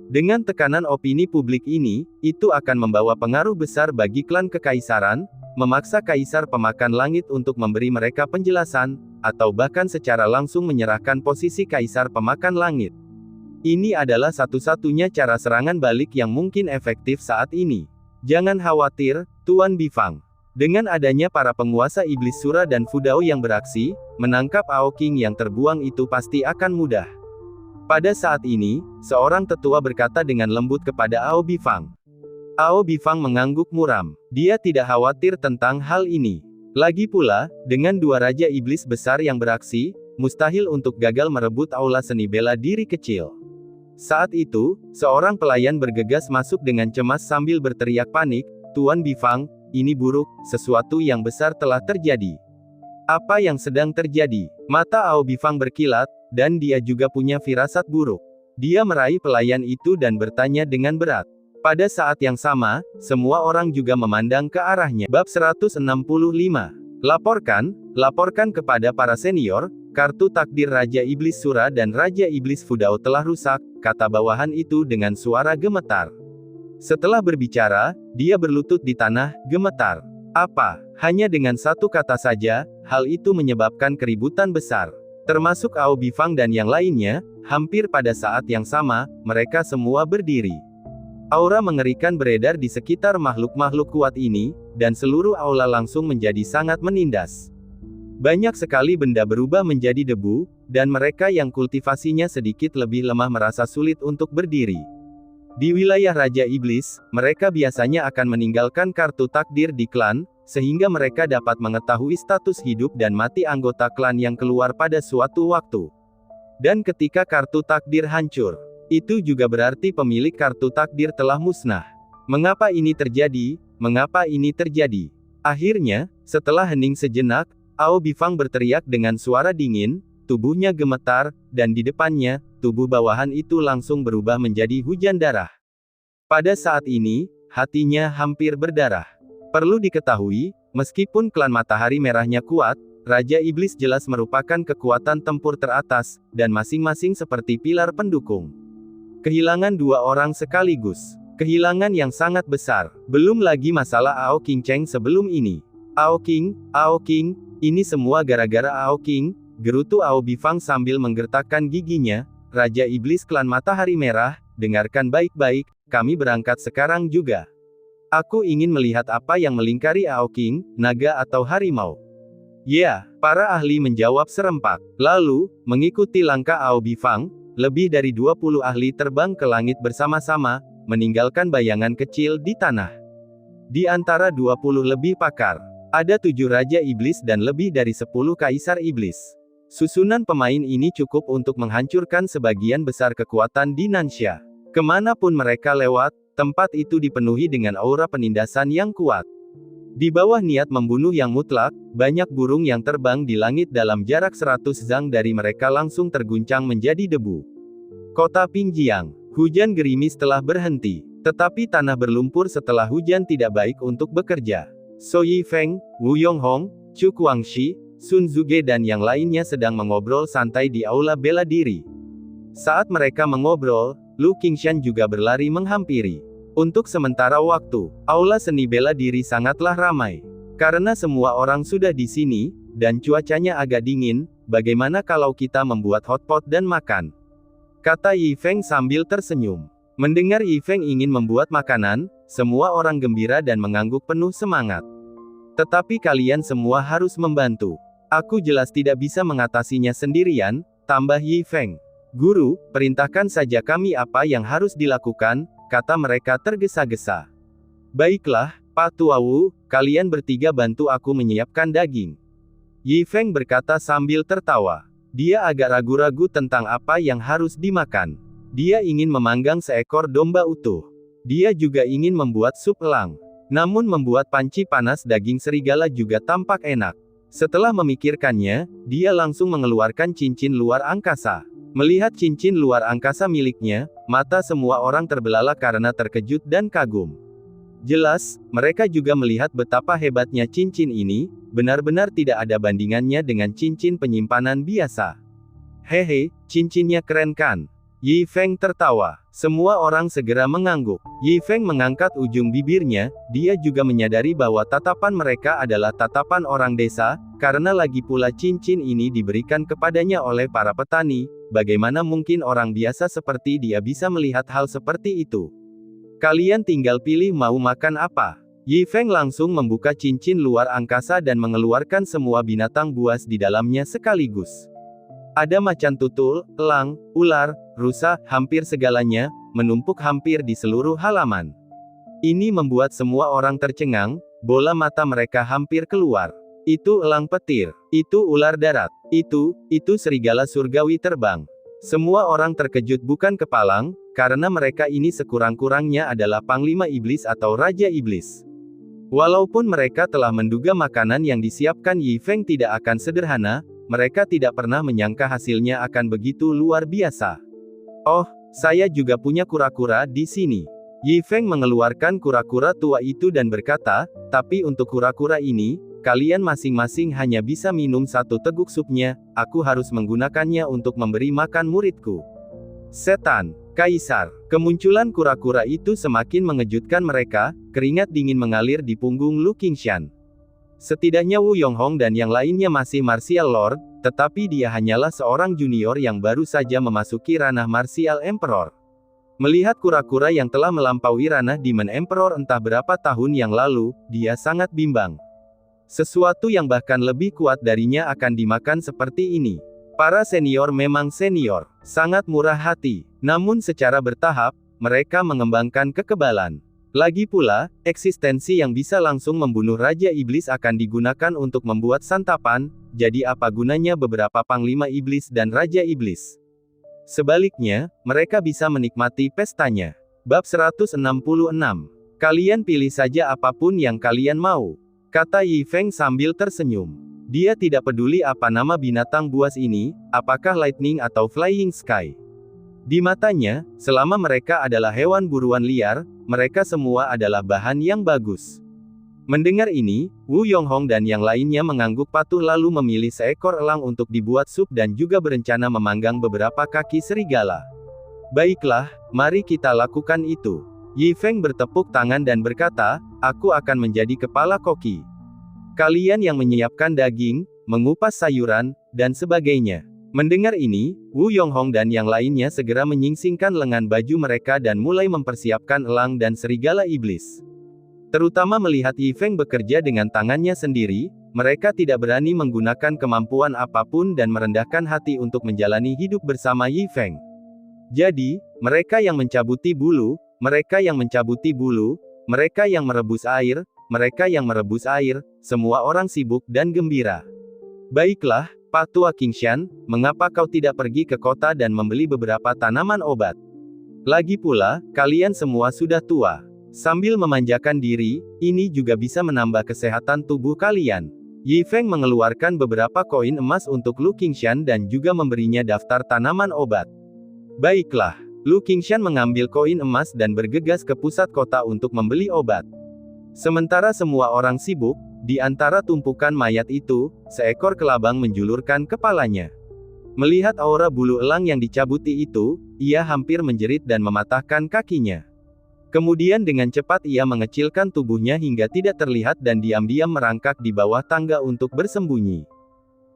Dengan tekanan opini publik ini, itu akan membawa pengaruh besar bagi klan kekaisaran, memaksa Kaisar Pemakan Langit untuk memberi mereka penjelasan, atau bahkan secara langsung menyerahkan posisi Kaisar Pemakan Langit. Ini adalah satu-satunya cara serangan balik yang mungkin efektif saat ini. Jangan khawatir, Tuan Bifang. Dengan adanya para penguasa iblis Sura dan Fudao yang beraksi, menangkap Ao Qing yang terbuang itu pasti akan mudah. Pada saat ini, seorang tetua berkata dengan lembut kepada Ao Bifang. Ao Bifang mengangguk muram. Dia tidak khawatir tentang hal ini. Lagi pula, dengan dua Raja Iblis besar yang beraksi, mustahil untuk gagal merebut aula seni bela diri kecil. Saat itu, seorang pelayan bergegas masuk dengan cemas sambil berteriak panik, "Tuan Bifang, ini buruk, sesuatu yang besar telah terjadi." Apa yang sedang terjadi? Mata Ao Bifang berkilat, dan dia juga punya firasat buruk. Dia meraih pelayan itu dan bertanya dengan berat. Pada saat yang sama, semua orang juga memandang ke arahnya. Bab 165. Laporkan kepada para senior, kartu takdir Raja Iblis Sura dan Raja Iblis Fudao telah rusak, kata bawahan itu dengan suara gemetar. Setelah berbicara, dia berlutut di tanah, gemetar. Apa? Hanya dengan satu kata saja, hal itu menyebabkan keributan besar. Termasuk Ao Bifang dan yang lainnya, hampir pada saat yang sama, mereka semua berdiri. Aura mengerikan beredar di sekitar makhluk-makhluk kuat ini, dan seluruh aula langsung menjadi sangat menindas. Banyak sekali benda berubah menjadi debu, dan mereka yang kultivasinya sedikit lebih lemah merasa sulit untuk berdiri. Di wilayah Raja Iblis, mereka biasanya akan meninggalkan kartu takdir di klan, sehingga mereka dapat mengetahui status hidup dan mati anggota klan yang keluar pada suatu waktu. Dan ketika kartu takdir hancur, itu juga berarti pemilik kartu takdir telah musnah. Mengapa ini terjadi? Mengapa ini terjadi? Akhirnya, setelah hening sejenak, Ao Bifang berteriak dengan suara dingin, tubuhnya gemetar, dan di depannya, tubuh bawahan itu langsung berubah menjadi hujan darah. Pada saat ini, hatinya hampir berdarah. Perlu diketahui, meskipun klan Matahari Merahnya kuat, Raja Iblis jelas merupakan kekuatan tempur teratas, dan masing-masing seperti pilar pendukung. Kehilangan dua orang sekaligus. Kehilangan yang sangat besar. Belum lagi masalah Ao Qingcheng sebelum ini. Ao Qing, ini semua gara-gara Ao Qing, gerutu Ao Bifang sambil menggertakkan giginya. Raja Iblis klan Matahari Merah, dengarkan baik-baik, kami berangkat sekarang juga. Aku ingin melihat apa yang melingkari Ao Qing, naga atau harimau. Ya, para ahli menjawab serempak. Lalu, mengikuti langkah Ao Bifang, lebih dari 20 ahli terbang ke langit bersama-sama, meninggalkan bayangan kecil di tanah. Di antara 20 lebih pakar, ada 7 Raja Iblis dan lebih dari 10 Kaisar Iblis. Susunan pemain ini cukup untuk menghancurkan sebagian besar kekuatan di Nansha. Kemanapun mereka lewat, tempat itu dipenuhi dengan aura penindasan yang kuat. Di bawah niat membunuh yang mutlak, banyak burung yang terbang di langit dalam jarak 100 zang dari mereka langsung terguncang menjadi debu. Kota Pingjiang. Hujan gerimis telah berhenti, tetapi tanah berlumpur setelah hujan tidak baik untuk bekerja. So Yifeng, Wu Yonghong, Chu Guangxi, Sun Zuge dan yang lainnya sedang mengobrol santai di aula bela diri. Saat mereka mengobrol, Lu Qingshan juga berlari menghampiri. Untuk sementara waktu, aula seni bela diri sangatlah ramai. Karena semua orang sudah di sini, dan cuacanya agak dingin, bagaimana kalau kita membuat hotpot dan makan? Kata Yifeng sambil tersenyum. Mendengar Yifeng ingin membuat makanan, semua orang gembira dan mengangguk penuh semangat. Tetapi kalian semua harus membantu. Aku jelas tidak bisa mengatasinya sendirian, tambah Yifeng. Guru, perintahkan saja kami apa yang harus dilakukan, kata mereka tergesa-gesa. Baiklah, Pak Tua Wu, kalian bertiga bantu aku menyiapkan daging. Yi Feng berkata sambil tertawa. Dia agak ragu-ragu tentang apa yang harus dimakan. Dia ingin memanggang seekor domba utuh. Dia juga ingin membuat sup elang. Namun membuat panci panas daging serigala juga tampak enak. Setelah memikirkannya, dia langsung mengeluarkan cincin luar angkasa. Melihat cincin luar angkasa miliknya, mata semua orang terbelalak karena terkejut dan kagum. Jelas, mereka juga melihat betapa hebatnya cincin ini, benar-benar tidak ada bandingannya dengan cincin penyimpanan biasa. Hehe, cincinnya keren kan? Yi Feng tertawa. Semua orang segera mengangguk. Yi Feng mengangkat ujung bibirnya, dia juga menyadari bahwa tatapan mereka adalah tatapan orang desa, karena lagi pula cincin ini diberikan kepadanya oleh para petani, bagaimana mungkin orang biasa seperti dia bisa melihat hal seperti itu? Kalian tinggal pilih mau makan apa. Yi Feng langsung membuka cincin luar angkasa dan mengeluarkan semua binatang buas di dalamnya sekaligus. Ada macan tutul, elang, ular, rusa, hampir segalanya, menumpuk hampir di seluruh halaman. Ini membuat semua orang tercengang, bola mata mereka hampir keluar. Itu elang petir, itu ular darat, itu serigala surgawi terbang. Semua orang terkejut bukan kepalang, karena mereka ini sekurang-kurangnya adalah Panglima Iblis atau Raja Iblis. Walaupun mereka telah menduga makanan yang disiapkan Yi Feng tidak akan sederhana, mereka tidak pernah menyangka hasilnya akan begitu luar biasa. Oh, saya juga punya kura-kura di sini. Yi Feng mengeluarkan kura-kura tua itu dan berkata, tapi untuk kura-kura ini, kalian masing-masing hanya bisa minum satu teguk supnya, aku harus menggunakannya untuk memberi makan muridku. Setan, Kaisar. Kemunculan kura-kura itu semakin mengejutkan mereka, keringat dingin mengalir di punggung Lu Qingshan. Setidaknya Wu Yonghong dan yang lainnya masih martial lord, tetapi dia hanyalah seorang junior yang baru saja memasuki ranah martial emperor. Melihat kura-kura yang telah melampaui ranah Demon Emperor entah berapa tahun yang lalu, dia sangat bimbang. Sesuatu yang bahkan lebih kuat darinya akan dimakan seperti ini. Para senior memang senior, sangat murah hati, namun secara bertahap, mereka mengembangkan kekebalan. Lagi pula, eksistensi yang bisa langsung membunuh Raja Iblis akan digunakan untuk membuat santapan, jadi apa gunanya beberapa Panglima Iblis dan Raja Iblis? Sebaliknya, mereka bisa menikmati pestanya. Bab 166. Kalian pilih saja apapun yang kalian mau, kata Yi Feng sambil tersenyum. Dia tidak peduli apa nama binatang buas ini, apakah Lightning atau Flying Sky. Di matanya, selama mereka adalah hewan buruan liar, mereka semua adalah bahan yang bagus. Mendengar ini, Wu Yonghong dan yang lainnya mengangguk patuh lalu memilih seekor elang untuk dibuat sup dan juga berencana memanggang beberapa kaki serigala. Baiklah, mari kita lakukan itu. Yi Feng bertepuk tangan dan berkata, aku akan menjadi kepala koki. Kalian yang menyiapkan daging, mengupas sayuran, dan sebagainya. Mendengar ini, Wu Yonghong dan yang lainnya segera menyingsingkan lengan baju mereka dan mulai mempersiapkan elang dan serigala iblis. Terutama melihat Yi Feng bekerja dengan tangannya sendiri, mereka tidak berani menggunakan kemampuan apapun dan merendahkan hati untuk menjalani hidup bersama Yi Feng. Jadi, mereka yang mencabuti bulu, mereka yang mencabuti bulu, mereka yang merebus air, mereka yang merebus air, semua orang sibuk dan gembira. Baiklah, Pak Tua Qingshan, mengapa kau tidak pergi ke kota dan membeli beberapa tanaman obat? Lagi pula, kalian semua sudah tua. Sambil memanjakan diri, ini juga bisa menambah kesehatan tubuh kalian. Yi Feng mengeluarkan beberapa koin emas untuk Lu Qingshan dan juga memberinya daftar tanaman obat. Baiklah, Lu Qingshan mengambil koin emas dan bergegas ke pusat kota untuk membeli obat. Sementara semua orang sibuk, di antara tumpukan mayat itu, seekor kelabang menjulurkan kepalanya. Melihat aura bulu elang yang dicabuti itu, ia hampir menjerit dan mematahkan kakinya. Kemudian dengan cepat ia mengecilkan tubuhnya hingga tidak terlihat dan diam-diam merangkak di bawah tangga untuk bersembunyi.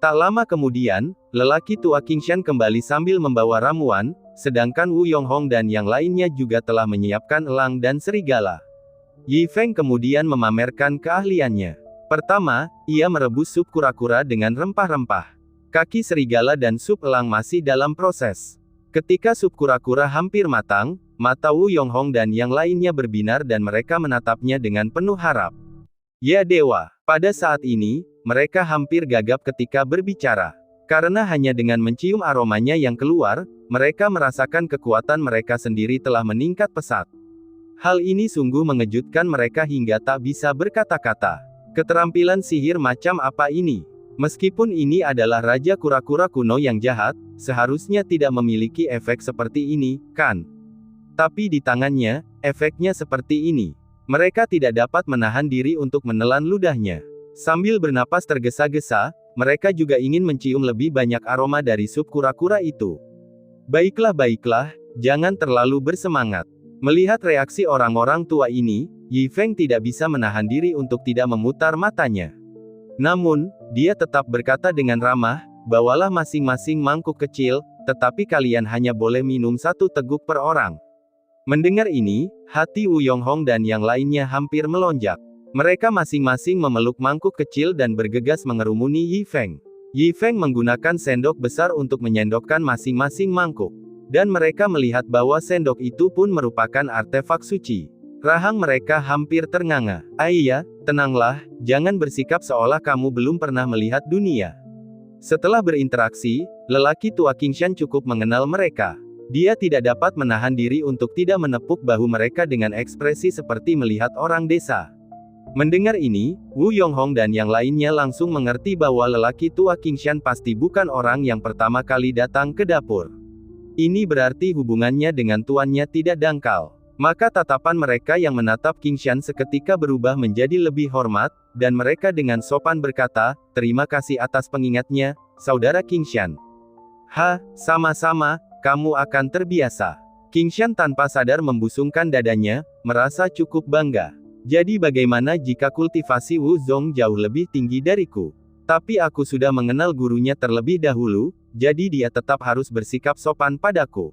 Tak lama kemudian, lelaki tua Qingshan kembali sambil membawa ramuan, sedangkan Wu Yonghong dan yang lainnya juga telah menyiapkan elang dan serigala. Yi Feng kemudian memamerkan keahliannya. Pertama, ia merebus sup kura-kura dengan rempah-rempah. Kaki serigala dan sup elang masih dalam proses. Ketika sup kura-kura hampir matang, mata Wu Yonghong dan yang lainnya berbinar dan mereka menatapnya dengan penuh harap. Ya dewa, pada saat ini, mereka hampir gagap ketika berbicara. Karena hanya dengan mencium aromanya yang keluar, mereka merasakan kekuatan mereka sendiri telah meningkat pesat. Hal ini sungguh mengejutkan mereka hingga tak bisa berkata-kata. Keterampilan sihir macam apa ini? Meskipun ini adalah Raja Kura-Kura kuno yang jahat, seharusnya tidak memiliki efek seperti ini, kan? Tapi di tangannya, efeknya seperti ini. Mereka tidak dapat menahan diri untuk menelan ludahnya. Sambil bernapas tergesa-gesa, mereka juga ingin mencium lebih banyak aroma dari sup kura-kura itu. Baiklah, jangan terlalu bersemangat. Melihat reaksi orang-orang tua ini, Yi Feng tidak bisa menahan diri untuk tidak memutar matanya. Namun, dia tetap berkata dengan ramah, bawalah masing-masing mangkuk kecil, tetapi kalian hanya boleh minum 1 teguk per orang. Mendengar ini, hati Wu Yonghong dan yang lainnya hampir melonjak. Mereka masing-masing memeluk mangkuk kecil dan bergegas mengerumuni Yi Feng. Yi Feng menggunakan sendok besar untuk menyendokkan masing-masing mangkuk. Dan mereka melihat bahwa sendok itu pun merupakan artefak suci. Rahang mereka hampir ternganga. Ayah, tenanglah, jangan bersikap seolah kamu belum pernah melihat dunia. Setelah berinteraksi, lelaki tua Qingshan cukup mengenal mereka. Dia tidak dapat menahan diri untuk tidak menepuk bahu mereka dengan ekspresi seperti melihat orang desa. Mendengar ini, Wu Yonghong dan yang lainnya langsung mengerti bahwa lelaki tua Qingshan pasti bukan orang yang pertama kali datang ke dapur. Ini berarti hubungannya dengan tuannya tidak dangkal. Maka tatapan mereka yang menatap Qingshan seketika berubah menjadi lebih hormat, dan mereka dengan sopan berkata, terima kasih atas pengingatnya, saudara Qingshan. Sama-sama, kamu akan terbiasa. Qingshan tanpa sadar membusungkan dadanya, merasa cukup bangga. Jadi bagaimana jika kultivasi Wu Zong jauh lebih tinggi dariku? Tapi aku sudah mengenal gurunya terlebih dahulu, jadi dia tetap harus bersikap sopan padaku.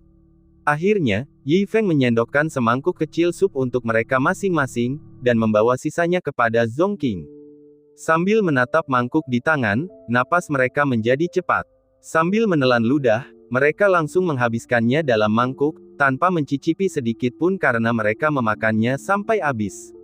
Akhirnya, Yi Feng menyendokkan semangkuk kecil sup untuk mereka masing-masing, dan membawa sisanya kepada Zong Qing. Sambil menatap mangkuk di tangan, napas mereka menjadi cepat. Sambil menelan ludah, mereka langsung menghabiskannya dalam mangkuk, tanpa mencicipi sedikit pun karena mereka memakannya sampai habis.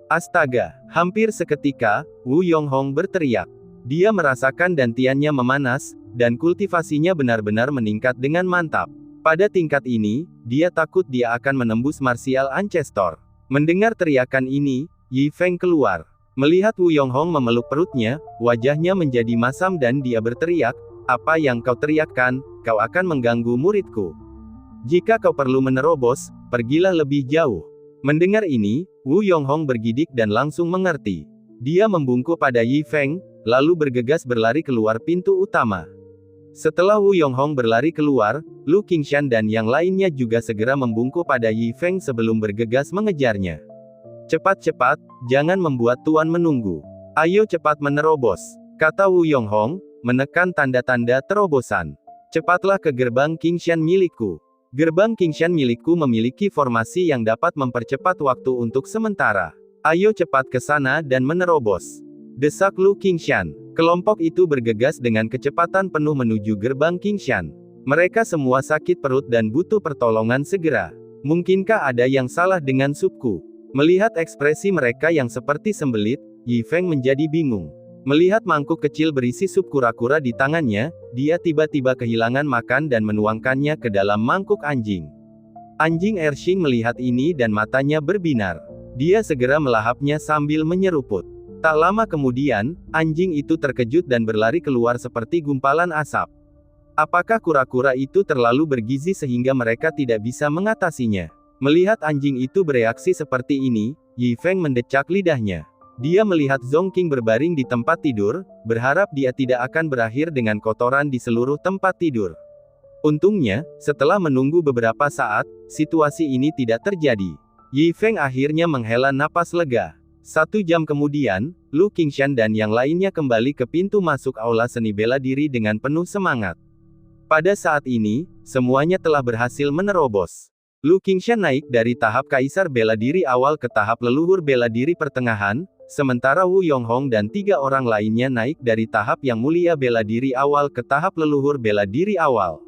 Astaga! Hampir seketika, Wu Yonghong berteriak. Dia merasakan dantiannya memanas, dan kultivasinya benar-benar meningkat dengan mantap. Pada tingkat ini, dia takut dia akan menembus Martial Ancestor. Mendengar teriakan ini, Yi Feng keluar. Melihat Wu Yonghong memeluk perutnya, wajahnya menjadi masam dan dia berteriak, apa yang kau teriakkan, kau akan mengganggu muridku. Jika kau perlu menerobos, pergilah lebih jauh. Mendengar ini, Wu Yonghong bergidik dan langsung mengerti. Dia membungkuk pada Yi Feng, lalu bergegas berlari keluar pintu utama. Setelah Wu Yonghong berlari keluar, Lu Qingshan dan yang lainnya juga segera membungkuk pada Yi Feng sebelum bergegas mengejarnya. Cepat-cepat, jangan membuat tuan menunggu. Ayo cepat menerobos, kata Wu Yonghong, menekan tanda-tanda terobosan. Cepatlah ke gerbang Qingshan milikku. Gerbang Qingshan milikku memiliki formasi yang dapat mempercepat waktu untuk sementara. Ayo cepat ke sana dan menerobos, desak Lu Qingshan. Kelompok itu bergegas dengan kecepatan penuh menuju gerbang Qingshan. Mereka semua sakit perut dan butuh pertolongan segera. Mungkinkah ada yang salah dengan supku? Melihat ekspresi mereka yang seperti sembelit, Yi Feng menjadi bingung. Melihat mangkuk kecil berisi sup kura-kura di tangannya, dia tiba-tiba kehilangan makan dan menuangkannya ke dalam mangkuk anjing. Anjing Ershing melihat ini dan matanya berbinar. Dia segera melahapnya sambil menyeruput. Tak lama kemudian, anjing itu terkejut dan berlari keluar seperti gumpalan asap. Apakah kura-kura itu terlalu bergizi sehingga mereka tidak bisa mengatasinya? Melihat anjing itu bereaksi seperti ini, Yi Feng mendecak lidahnya. Dia melihat Zong Qing berbaring di tempat tidur, berharap dia tidak akan berakhir dengan kotoran di seluruh tempat tidur. Untungnya, setelah menunggu beberapa saat, situasi ini tidak terjadi. Yi Feng akhirnya menghela napas lega. 1 jam kemudian, Lu Qingshan dan yang lainnya kembali ke pintu masuk aula seni bela diri dengan penuh semangat. Pada saat ini, semuanya telah berhasil menerobos. Lu Qingshan naik dari tahap kaisar bela diri awal ke tahap leluhur bela diri pertengahan, sementara Wu Yonghong dan 3 orang lainnya naik dari tahap yang mulia bela diri awal ke tahap leluhur bela diri awal.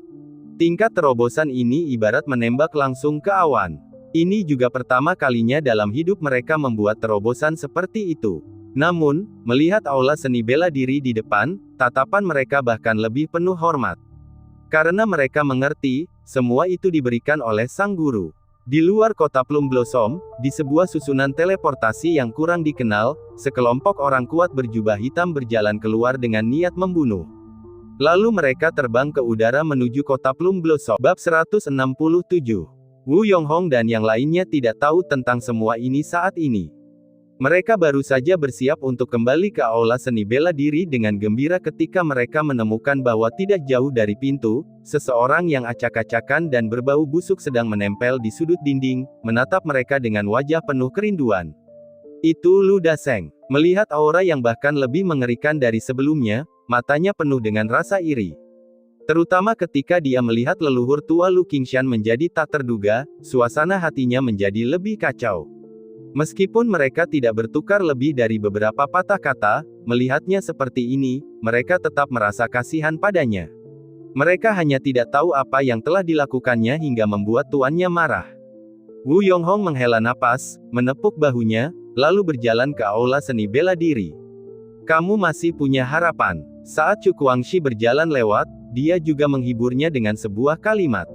Tingkat terobosan ini ibarat menembak langsung ke awan. Ini juga pertama kalinya dalam hidup mereka membuat terobosan seperti itu. Namun, melihat aula seni bela diri di depan, tatapan mereka bahkan lebih penuh hormat. Karena mereka mengerti, semua itu diberikan oleh sang guru. Di luar kota Plum Blossom, di sebuah susunan teleportasi yang kurang dikenal, sekelompok orang kuat berjubah hitam berjalan keluar dengan niat membunuh. Lalu mereka terbang ke udara menuju kota Plum Blossom. Bab 167. Wu Yonghong dan yang lainnya tidak tahu tentang semua ini saat ini. Mereka baru saja bersiap untuk kembali ke aula seni bela diri dengan gembira ketika mereka menemukan bahwa tidak jauh dari pintu, seseorang yang acak-acakan dan berbau busuk sedang menempel di sudut dinding, menatap mereka dengan wajah penuh kerinduan. Itu Lu Daseng. Melihat aura yang bahkan lebih mengerikan dari sebelumnya, matanya penuh dengan rasa iri. Terutama ketika dia melihat leluhur tua Lu Qingshan menjadi tak terduga, suasana hatinya menjadi lebih kacau. Meskipun mereka tidak bertukar lebih dari beberapa patah kata, melihatnya seperti ini, mereka tetap merasa kasihan padanya. Mereka hanya tidak tahu apa yang telah dilakukannya hingga membuat tuannya marah. Wu Yonghong menghela napas, menepuk bahunya, lalu berjalan ke aula seni bela diri. Kamu masih punya harapan. Saat Chu Guangxi berjalan lewat, dia juga menghiburnya dengan sebuah kalimat.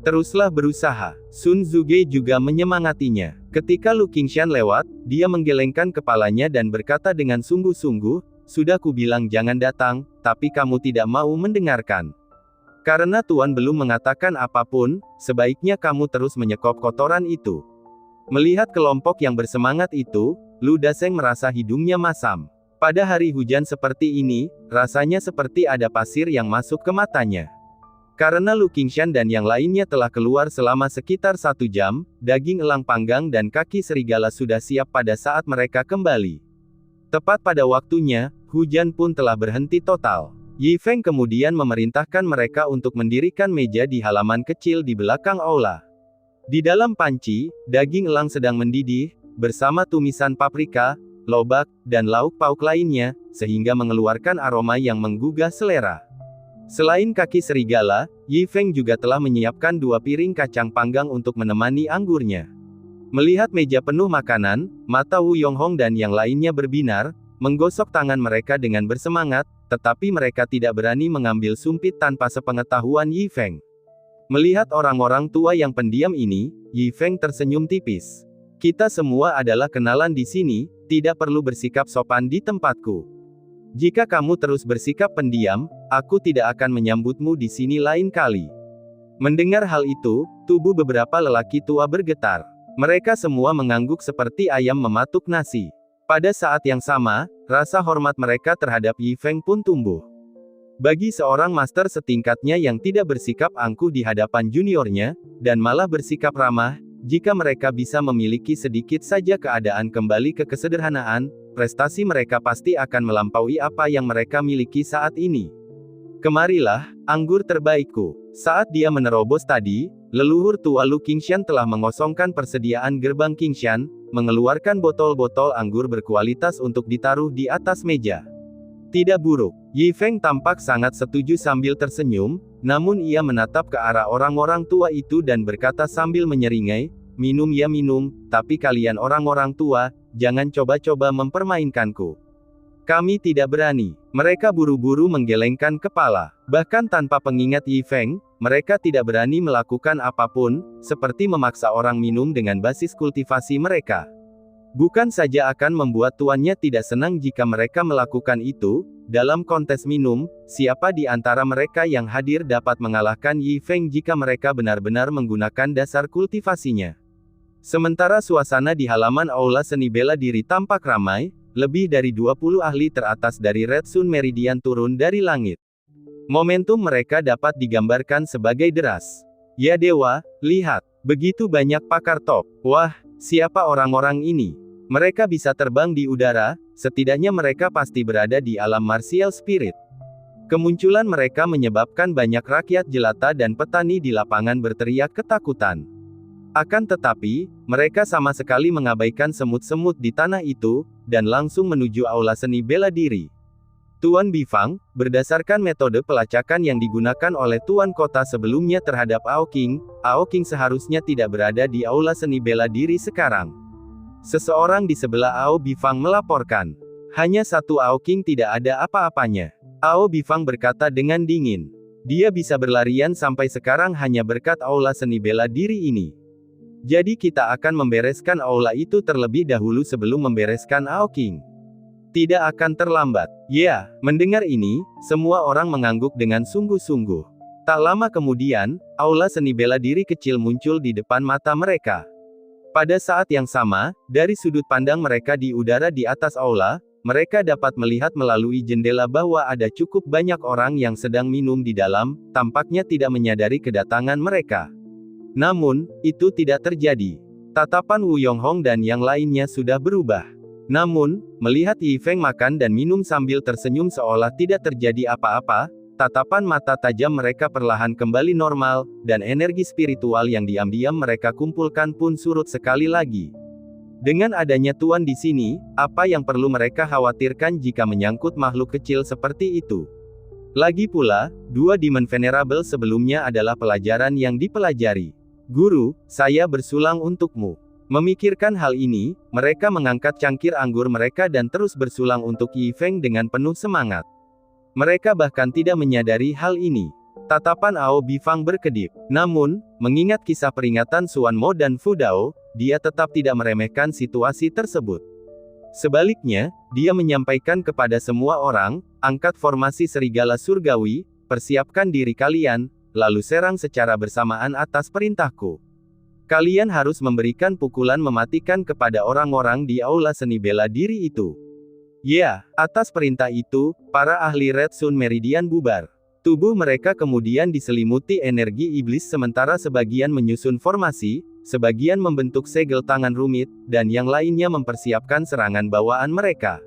Teruslah berusaha. Sun Zuge juga menyemangatinya. Ketika Lu Qingshan lewat, dia menggelengkan kepalanya dan berkata dengan sungguh-sungguh, sudah kubilang jangan datang, tapi kamu tidak mau mendengarkan. Karena Tuan belum mengatakan apapun, sebaiknya kamu terus menyekop kotoran itu. Melihat kelompok yang bersemangat itu, Lu Daseng merasa hidungnya masam. Pada hari hujan seperti ini, rasanya seperti ada pasir yang masuk ke matanya. Karena Lu Qingshan dan yang lainnya telah keluar selama sekitar 1 jam, daging elang panggang dan kaki serigala sudah siap pada saat mereka kembali. Tepat pada waktunya, hujan pun telah berhenti total. Yi Feng kemudian memerintahkan mereka untuk mendirikan meja di halaman kecil di belakang aula. Di dalam panci, daging elang sedang mendidih, bersama tumisan paprika, lobak, dan lauk pauk lainnya, sehingga mengeluarkan aroma yang menggugah selera. Selain kaki serigala, Yi Feng juga telah menyiapkan 2 piring kacang panggang untuk menemani anggurnya. Melihat meja penuh makanan, mata Wu Yonghong dan yang lainnya berbinar, menggosok tangan mereka dengan bersemangat, tetapi mereka tidak berani mengambil sumpit tanpa sepengetahuan Yi Feng. Melihat orang-orang tua yang pendiam ini, Yi Feng tersenyum tipis. Kita semua adalah kenalan di sini, tidak perlu bersikap sopan di tempatku. Jika kamu terus bersikap pendiam, aku tidak akan menyambutmu di sini lain kali. Mendengar hal itu, tubuh beberapa lelaki tua bergetar. Mereka semua mengangguk seperti ayam mematuk nasi. Pada saat yang sama, rasa hormat mereka terhadap Yi Feng pun tumbuh. Bagi seorang master setingkatnya yang tidak bersikap angkuh di hadapan juniornya, dan malah bersikap ramah, jika mereka bisa memiliki sedikit saja keadaan kembali ke kesederhanaan, prestasi mereka pasti akan melampaui apa yang mereka miliki saat ini. Kemarilah, anggur terbaikku. Saat dia menerobos tadi, leluhur tua Lu Qingshan telah mengosongkan persediaan gerbang Qingshan, mengeluarkan botol-botol anggur berkualitas untuk ditaruh di atas meja. Tidak buruk. Yi Feng tampak sangat setuju sambil tersenyum, namun ia menatap ke arah orang-orang tua itu dan berkata sambil menyeringai, minum ya minum, tapi kalian orang-orang tua, jangan coba-coba mempermainkanku. Kami tidak berani. Mereka buru-buru menggelengkan kepala. Bahkan tanpa pengingat Yi Feng, mereka tidak berani melakukan apapun, seperti memaksa orang minum dengan basis kultivasi mereka. Bukan saja akan membuat tuannya tidak senang jika mereka melakukan itu, dalam kontes minum, siapa di antara mereka yang hadir dapat mengalahkan Yi Feng jika mereka benar-benar menggunakan dasar kultivasinya. Sementara suasana di halaman aula seni bela diri tampak ramai, lebih dari 20 ahli teratas dari Red Sun Meridian turun dari langit. Momentum mereka dapat digambarkan sebagai deras. Ya dewa, lihat, begitu banyak pakar top. Wah, siapa orang-orang ini? Mereka bisa terbang di udara, setidaknya mereka pasti berada di alam martial spirit. Kemunculan mereka menyebabkan banyak rakyat jelata dan petani di lapangan berteriak ketakutan. Akan tetapi, mereka sama sekali mengabaikan semut-semut di tanah itu, dan langsung menuju aula seni bela diri. Tuan Bifang, berdasarkan metode pelacakan yang digunakan oleh Tuan Kota sebelumnya terhadap Ao King seharusnya tidak berada di aula seni bela diri sekarang. Seseorang di sebelah Ao Bifang melaporkan. Hanya satu Ao King tidak ada apa-apanya. Ao Bifang berkata dengan dingin. Dia bisa berlarian sampai sekarang hanya berkat aula seni bela diri ini. Jadi kita akan membereskan aula itu terlebih dahulu sebelum membereskan Ao King. Tidak akan terlambat. Ya, mendengar ini, semua orang mengangguk dengan sungguh-sungguh. Tak lama kemudian, aula seni bela diri kecil muncul di depan mata mereka. Pada saat yang sama, dari sudut pandang mereka di udara di atas aula, mereka dapat melihat melalui jendela bahwa ada cukup banyak orang yang sedang minum di dalam, tampaknya tidak menyadari kedatangan mereka. Namun, itu tidak terjadi. Tatapan Wu Yonghong dan yang lainnya sudah berubah. Namun, melihat Yi Feng makan dan minum sambil tersenyum seolah tidak terjadi apa-apa, tatapan mata tajam mereka perlahan kembali normal, dan energi spiritual yang diam-diam mereka kumpulkan pun surut sekali lagi. Dengan adanya Tuan di sini, apa yang perlu mereka khawatirkan jika menyangkut makhluk kecil seperti itu? Lagi pula, dua Demon Venerable sebelumnya adalah pelajaran yang dipelajari. Guru, saya bersulang untukmu. Memikirkan hal ini, mereka mengangkat cangkir anggur mereka dan terus bersulang untuk Yi Feng dengan penuh semangat. Mereka bahkan tidak menyadari hal ini. Tatapan Ao Bifang berkedip. Namun, mengingat kisah peringatan Xuan Mo dan Fu Dao, dia tetap tidak meremehkan situasi tersebut. Sebaliknya, dia menyampaikan kepada semua orang, angkat formasi serigala surgawi, persiapkan diri kalian, lalu serang secara bersamaan atas perintahku. Kalian harus memberikan pukulan mematikan kepada orang-orang di aula seni bela diri itu. Ya, atas perintah itu, para ahli Red Sun Meridian bubar. Tubuh mereka kemudian diselimuti energi iblis sementara sebagian menyusun formasi, sebagian membentuk segel tangan rumit, dan yang lainnya mempersiapkan serangan bawaan mereka.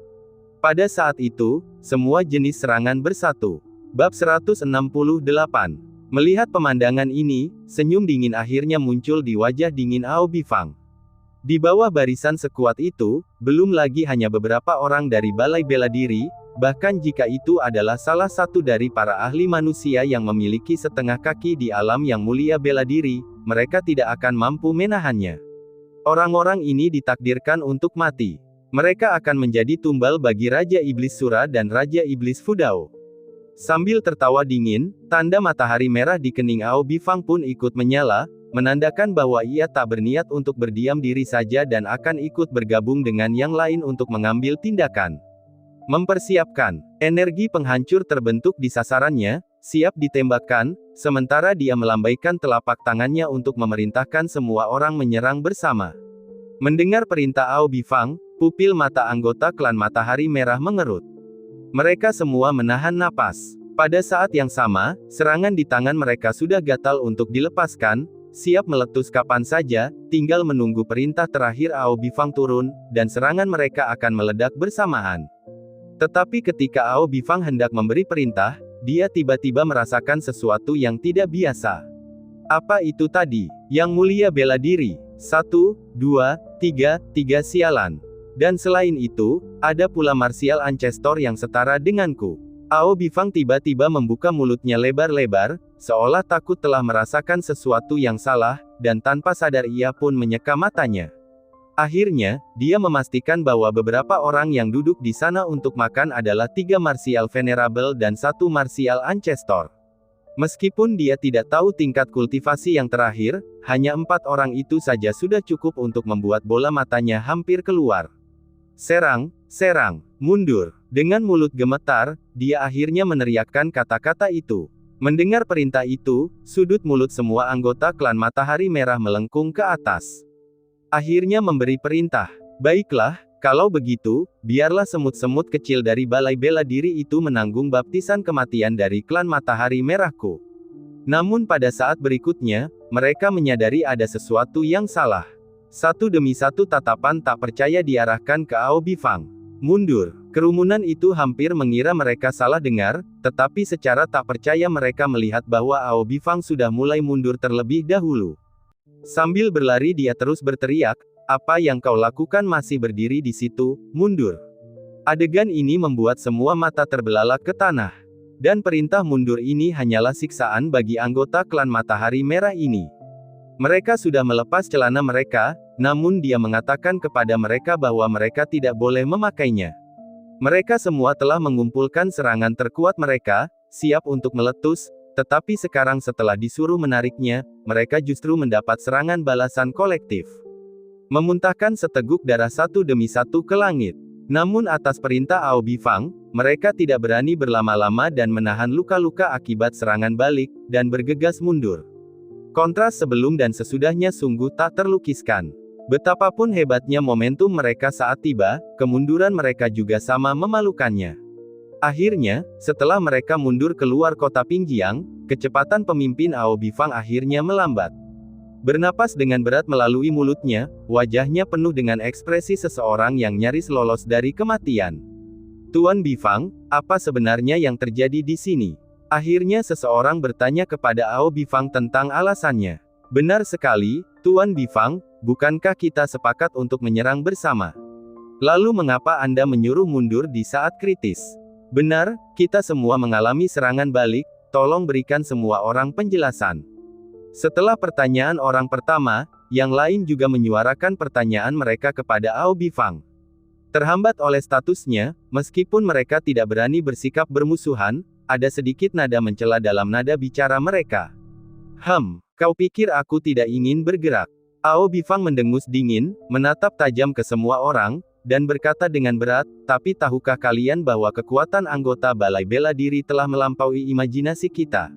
Pada saat itu, semua jenis serangan bersatu. Bab 168. Melihat pemandangan ini, senyum dingin akhirnya muncul di wajah dingin Ao Bifang. Di bawah barisan sekuat itu, belum lagi hanya beberapa orang dari balai bela diri, bahkan jika itu adalah salah satu dari para ahli manusia yang memiliki setengah kaki di alam yang mulia bela diri, mereka tidak akan mampu menahannya. Orang-orang ini ditakdirkan untuk mati. Mereka akan menjadi tumbal bagi Raja Iblis Sura dan Raja Iblis Fu Dao. Sambil tertawa dingin, tanda matahari merah di kening Ao Bifang pun ikut menyala, menandakan bahwa ia tak berniat untuk berdiam diri saja dan akan ikut bergabung dengan yang lain untuk mengambil tindakan. Mempersiapkan, energi penghancur terbentuk di sasarannya, siap ditembakkan, sementara dia melambaikan telapak tangannya untuk memerintahkan semua orang menyerang bersama. Mendengar perintah Ao Bifang, pupil mata anggota klan Matahari Merah mengerut. Mereka semua menahan napas. Pada saat yang sama, serangan di tangan mereka sudah gatal untuk dilepaskan, siap meletus kapan saja, tinggal menunggu perintah terakhir Ao Bifang turun, dan serangan mereka akan meledak bersamaan. Tetapi ketika Ao Bifang hendak memberi perintah, dia tiba-tiba merasakan sesuatu yang tidak biasa. Apa itu tadi? Yang mulia bela diri. 1, 2, 3 sialan. Dan selain itu, ada pula martial ancestor yang setara denganku. Ao Bifang tiba-tiba membuka mulutnya lebar-lebar, seolah takut telah merasakan sesuatu yang salah, dan tanpa sadar ia pun menyeka matanya. Akhirnya, dia memastikan bahwa beberapa orang yang duduk di sana untuk makan adalah 3 martial venerable dan 1 martial ancestor. Meskipun dia tidak tahu tingkat kultivasi yang terakhir, hanya 4 orang itu saja sudah cukup untuk membuat bola matanya hampir keluar. Serang, serang, mundur. Dengan mulut gemetar, dia akhirnya meneriakkan kata-kata itu. Mendengar perintah itu, sudut mulut semua anggota klan Matahari Merah melengkung ke atas. Akhirnya memberi perintah. Baiklah, kalau begitu, biarlah semut-semut kecil dari balai bela diri itu menanggung baptisan kematian dari klan Matahari Merahku. Namun pada saat berikutnya, mereka menyadari ada sesuatu yang salah. Satu demi satu tatapan tak percaya diarahkan ke Ao Bifang. Mundur. Kerumunan itu hampir mengira mereka salah dengar, tetapi secara tak percaya mereka melihat bahwa Ao Bifang sudah mulai mundur terlebih dahulu. Sambil berlari dia terus berteriak, "Apa yang kau lakukan masih berdiri di situ, mundur." Adegan ini membuat semua mata terbelalak ke tanah. Dan perintah mundur ini hanyalah siksaan bagi anggota klan Matahari Merah ini. Mereka sudah melepas celana mereka, namun dia mengatakan kepada mereka bahwa mereka tidak boleh memakainya. Mereka semua telah mengumpulkan serangan terkuat mereka, siap untuk meletus, tetapi sekarang setelah disuruh menariknya, mereka justru mendapat serangan balasan kolektif. Memuntahkan seteguk darah satu demi satu ke langit. Namun atas perintah Ao Bifang, mereka tidak berani berlama-lama dan menahan luka-luka akibat serangan balik, dan bergegas mundur. Kontras sebelum dan sesudahnya sungguh tak terlukiskan. Betapapun hebatnya momentum mereka saat tiba, kemunduran mereka juga sama memalukannya. Akhirnya, setelah mereka mundur keluar kota Pingjiang, kecepatan pemimpin Ao Bifang akhirnya melambat. Bernapas dengan berat melalui mulutnya, wajahnya penuh dengan ekspresi seseorang yang nyaris lolos dari kematian. Tuan Bifang, apa sebenarnya yang terjadi di sini? Akhirnya seseorang bertanya kepada Ao Bifang tentang alasannya. Benar sekali, Tuan Bifang, bukankah kita sepakat untuk menyerang bersama? Lalu mengapa Anda menyuruh mundur di saat kritis? Benar, kita semua mengalami serangan balik, tolong berikan semua orang penjelasan. Setelah pertanyaan orang pertama, yang lain juga menyuarakan pertanyaan mereka kepada Ao Bifang. Terhambat oleh statusnya, meskipun mereka tidak berani bersikap bermusuhan, ada sedikit nada mencela dalam nada bicara mereka. Kau pikir aku tidak ingin bergerak? Ao Bifang mendengus dingin, menatap tajam ke semua orang, dan berkata dengan berat, tapi tahukah kalian bahwa kekuatan anggota Balai Bela Diri telah melampaui imajinasi kita?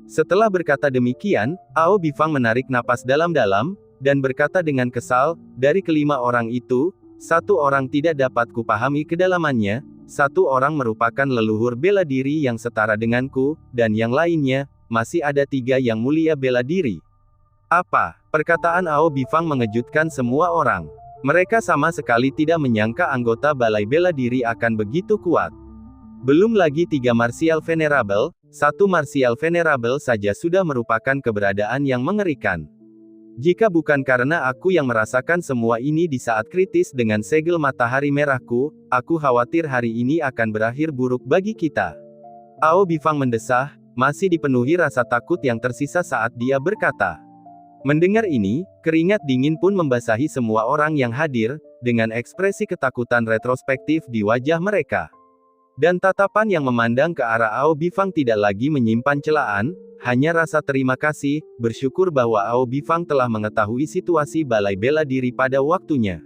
Setelah berkata demikian, Ao Bifang menarik napas dalam-dalam, dan berkata dengan kesal, dari kelima orang itu, satu orang tidak dapat kupahami kedalamannya, satu orang merupakan leluhur bela diri yang setara denganku, dan yang lainnya, masih ada tiga yang mulia bela diri. Apa? Perkataan Ao Bifang mengejutkan semua orang. Mereka sama sekali tidak menyangka anggota Balai Bela Diri akan begitu kuat. Belum lagi tiga martial venerable, satu martial venerable saja sudah merupakan keberadaan yang mengerikan. Jika bukan karena aku yang merasakan semua ini di saat kritis dengan segel matahari merahku, aku khawatir hari ini akan berakhir buruk bagi kita. Ao Bifang mendesah, masih dipenuhi rasa takut yang tersisa saat dia berkata. Mendengar ini, keringat dingin pun membasahi semua orang yang hadir, dengan ekspresi ketakutan retrospektif di wajah mereka. Dan tatapan yang memandang ke arah Ao Bifang tidak lagi menyimpan celaan, hanya rasa terima kasih, bersyukur bahwa Ao Bifang telah mengetahui situasi Balai Bela Diri pada waktunya.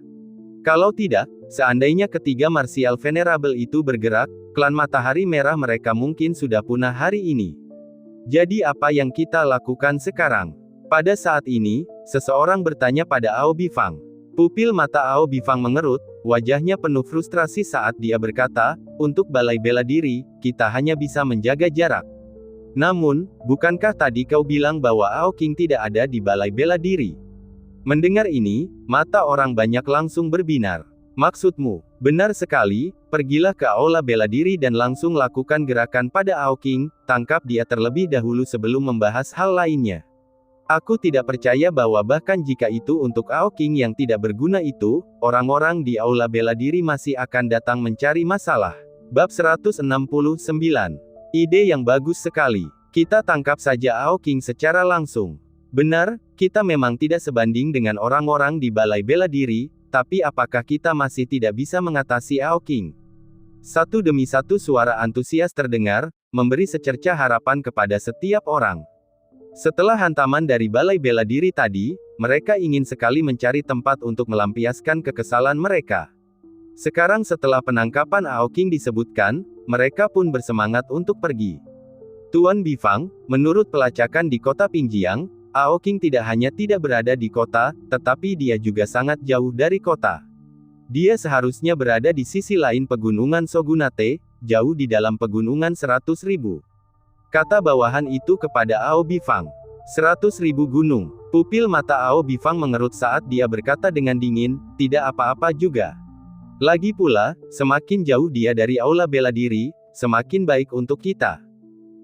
Kalau tidak, seandainya ketiga martial venerable itu bergerak, klan Matahari Merah mereka mungkin sudah punah hari ini. Jadi apa yang kita lakukan sekarang? Pada saat ini, seseorang bertanya pada Ao Bifang. Pupil mata Ao Bifang mengerut, wajahnya penuh frustrasi saat dia berkata, untuk Balai Bela Diri, kita hanya bisa menjaga jarak. Namun, bukankah tadi kau bilang bahwa Ao King tidak ada di Balai Bela Diri? Mendengar ini, mata orang banyak langsung berbinar. Maksudmu? Benar sekali, pergilah ke Aula Bela Diri dan langsung lakukan gerakan pada Ao King, tangkap dia terlebih dahulu sebelum membahas hal lainnya. Aku tidak percaya bahwa bahkan jika itu untuk Ao King yang tidak berguna itu, orang-orang di Aula Bela Diri masih akan datang mencari masalah. Bab 169. Ide yang bagus sekali. Kita tangkap saja Ao King secara langsung. Benar, kita memang tidak sebanding dengan orang-orang di Balai Bela Diri, tapi apakah kita masih tidak bisa mengatasi Ao King? Satu demi satu suara antusias terdengar, memberi secercah harapan kepada setiap orang. Setelah hantaman dari Balai Bela Diri tadi, mereka ingin sekali mencari tempat untuk melampiaskan kekesalan mereka. Sekarang setelah penangkapan Ao King disebutkan, mereka pun bersemangat untuk pergi. Tuan Bifang, menurut pelacakan di kota Pingjiang, Ao King tidak hanya tidak berada di kota, tetapi dia juga sangat jauh dari kota. Dia seharusnya berada di sisi lain pegunungan Shogunate, jauh di dalam pegunungan 100.000. Kata bawahan itu kepada Ao Bifang. 100.000 gunung. Pupil mata Ao Bifang mengerut saat dia berkata dengan dingin, tidak apa-apa juga. Lagi pula, semakin jauh dia dari Aula Bela Diri, semakin baik untuk kita.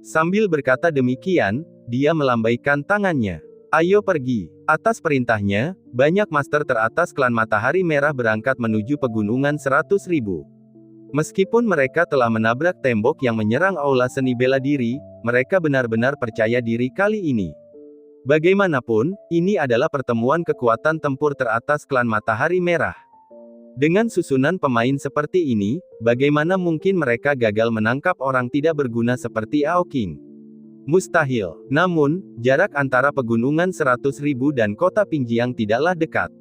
Sambil berkata demikian, dia melambaikan tangannya. Ayo pergi. Atas perintahnya, banyak master teratas klan Matahari Merah berangkat menuju pegunungan 100.000. Meskipun mereka telah menabrak tembok yang menyerang aula seni bela diri, mereka benar-benar percaya diri kali ini. Bagaimanapun, ini adalah pertemuan kekuatan tempur teratas klan Matahari Merah. Dengan susunan pemain seperti ini, bagaimana mungkin mereka gagal menangkap orang tidak berguna seperti Ao King? Mustahil. Namun, jarak antara pegunungan 100.000 dan kota Pingjiang tidaklah dekat.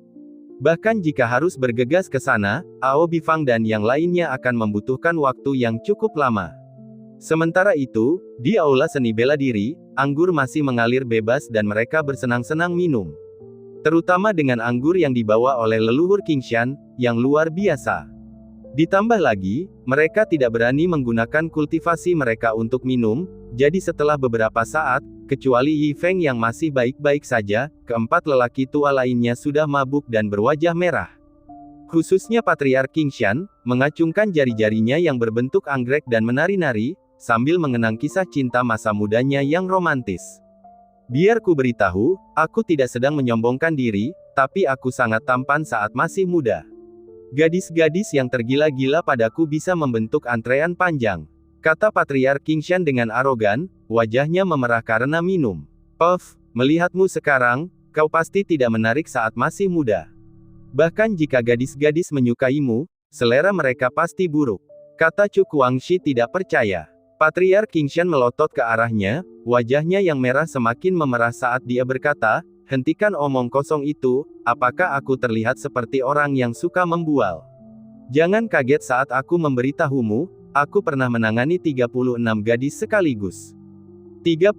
Bahkan jika harus bergegas ke sana, Ao Bifang dan yang lainnya akan membutuhkan waktu yang cukup lama. Sementara itu, di aula seni bela diri, anggur masih mengalir bebas dan mereka bersenang-senang minum. Terutama dengan anggur yang dibawa oleh leluhur Qingshan, yang luar biasa. Ditambah lagi, mereka tidak berani menggunakan kultivasi mereka untuk minum, jadi setelah beberapa saat, kecuali Yi Feng yang masih baik-baik saja, keempat lelaki tua lainnya sudah mabuk dan berwajah merah. Khususnya Patriark Qingshan, mengacungkan jari-jarinya yang berbentuk anggrek dan menari-nari, sambil mengenang kisah cinta masa mudanya yang romantis. Biar ku beritahu, aku tidak sedang menyombongkan diri, tapi aku sangat tampan saat masih muda. Gadis-gadis yang tergila-gila padaku bisa membentuk antrean panjang, kata Patriark Qingshan dengan arogan, wajahnya memerah karena minum. Puff, melihatmu sekarang, kau pasti tidak menarik saat masih muda. Bahkan jika gadis-gadis menyukaimu, selera mereka pasti buruk, kata Chu Guangxi tidak percaya. Patriark Qingshan melotot ke arahnya, wajahnya yang merah semakin memerah saat dia berkata, hentikan omong kosong itu, apakah aku terlihat seperti orang yang suka membual? Jangan kaget saat aku memberitahumu, aku pernah menangani 36 gadis sekaligus. 36.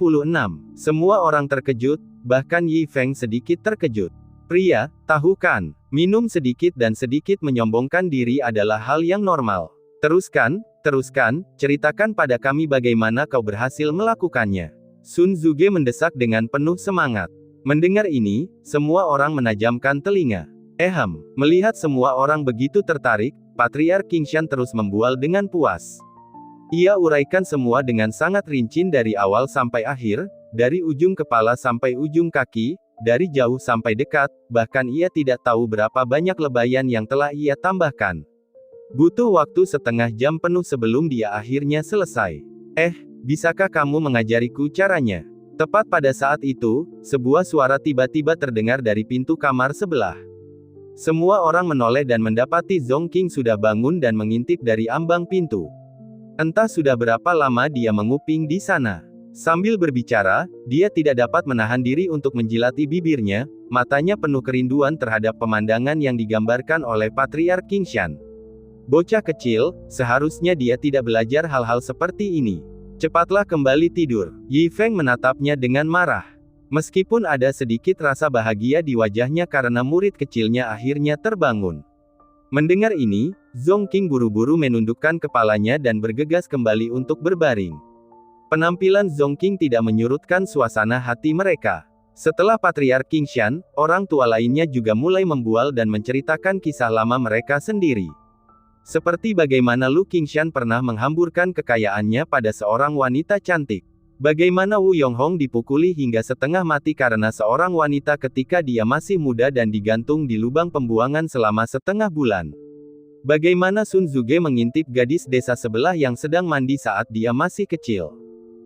Semua orang terkejut, bahkan Yi Feng sedikit terkejut. Pria, tahu kan, minum sedikit dan sedikit menyombongkan diri adalah hal yang normal. Teruskan, ceritakan pada kami bagaimana kau berhasil melakukannya. Sun Zuge mendesak dengan penuh semangat. Mendengar ini, semua orang menajamkan telinga. Melihat semua orang begitu tertarik, Patriark Qingshan terus membual dengan puas. Ia uraikan semua dengan sangat rinci dari awal sampai akhir, dari ujung kepala sampai ujung kaki, dari jauh sampai dekat, bahkan ia tidak tahu berapa banyak lebayan yang telah ia tambahkan. Butuh waktu setengah jam penuh sebelum dia akhirnya selesai. Bisakah kamu mengajariku caranya? Tepat pada saat itu, sebuah suara tiba-tiba terdengar dari pintu kamar sebelah. Semua orang menoleh dan mendapati Zhong Qing sudah bangun dan mengintip dari ambang pintu. Entah sudah berapa lama dia menguping di sana. Sambil berbicara, dia tidak dapat menahan diri untuk menjilati bibirnya, matanya penuh kerinduan terhadap pemandangan yang digambarkan oleh Patriark Qingshan. Bocah kecil, seharusnya dia tidak belajar hal-hal seperti ini. Cepatlah kembali tidur. Yi Feng menatapnya dengan marah. Meskipun ada sedikit rasa bahagia di wajahnya karena murid kecilnya akhirnya terbangun. Mendengar ini, Zhong Qing buru-buru menundukkan kepalanya dan bergegas kembali untuk berbaring. Penampilan Zhong Qing tidak menyurutkan suasana hati mereka. Setelah Patriark Qingshan, orang tua lainnya juga mulai membual dan menceritakan kisah lama mereka sendiri. Seperti bagaimana Lu Qingshan pernah menghamburkan kekayaannya pada seorang wanita cantik. Bagaimana Wu Yonghong dipukuli hingga setengah mati karena seorang wanita ketika dia masih muda dan digantung di lubang pembuangan selama setengah bulan. Bagaimana Sun Zuge mengintip gadis desa sebelah yang sedang mandi saat dia masih kecil.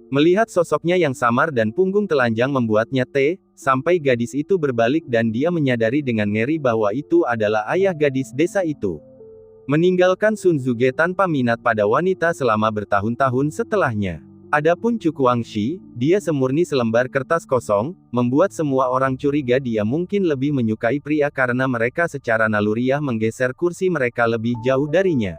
Melihat sosoknya yang samar dan punggung telanjang membuatnya sampai gadis itu berbalik dan dia menyadari dengan ngeri bahwa itu adalah ayah gadis desa itu. Meninggalkan Sun Zuge tanpa minat pada wanita selama bertahun-tahun setelahnya. Adapun Chu Guangxi, dia semurni selembar kertas kosong, membuat semua orang curiga dia mungkin lebih menyukai pria karena mereka secara naluriah menggeser kursi mereka lebih jauh darinya.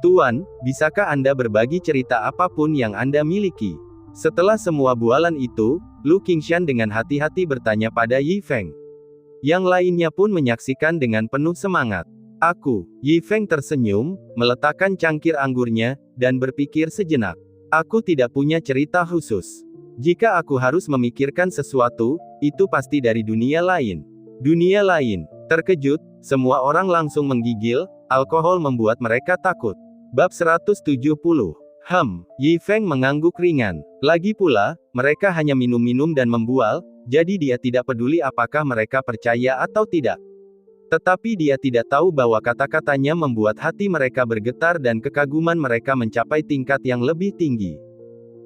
Tuan, bisakah Anda berbagi cerita apapun yang Anda miliki? Setelah semua bualan itu, Lu Qingshan dengan hati-hati bertanya pada Yi Feng. Yang lainnya pun menyaksikan dengan penuh semangat. Yi Feng tersenyum, meletakkan cangkir anggurnya, dan berpikir sejenak. Aku tidak punya cerita khusus. Jika aku harus memikirkan sesuatu, itu pasti dari dunia lain. Dunia lain. Terkejut, semua orang langsung menggigil, alkohol membuat mereka takut. Bab 170. Yi Feng mengangguk ringan. Lagi pula, mereka hanya minum-minum dan membual, jadi dia tidak peduli apakah mereka percaya atau tidak. Tetapi dia tidak tahu bahwa kata-katanya membuat hati mereka bergetar dan kekaguman mereka mencapai tingkat yang lebih tinggi.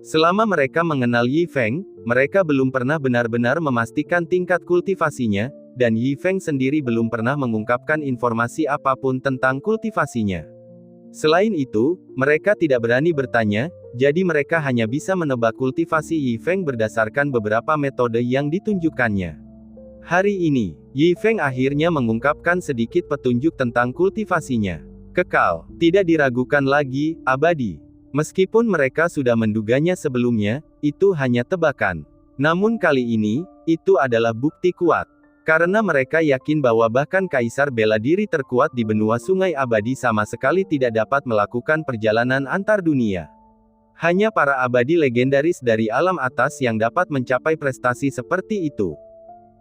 Selama mereka mengenal Yi Feng, mereka belum pernah benar-benar memastikan tingkat kultivasinya, dan Yi Feng sendiri belum pernah mengungkapkan informasi apapun tentang kultivasinya. Selain itu, mereka tidak berani bertanya, jadi mereka hanya bisa menebak kultivasi Yi Feng berdasarkan beberapa metode yang ditunjukkannya. Hari ini, Yi Feng akhirnya mengungkapkan sedikit petunjuk tentang kultivasinya. Kekal, tidak diragukan lagi, abadi. Meskipun mereka sudah menduganya sebelumnya, itu hanya tebakan. Namun kali ini, itu adalah bukti kuat. Karena mereka yakin bahwa bahkan Kaisar Bela Diri terkuat di benua Sungai Abadi sama sekali tidak dapat melakukan perjalanan antar dunia. Hanya para abadi legendaris dari alam atas yang dapat mencapai prestasi seperti itu.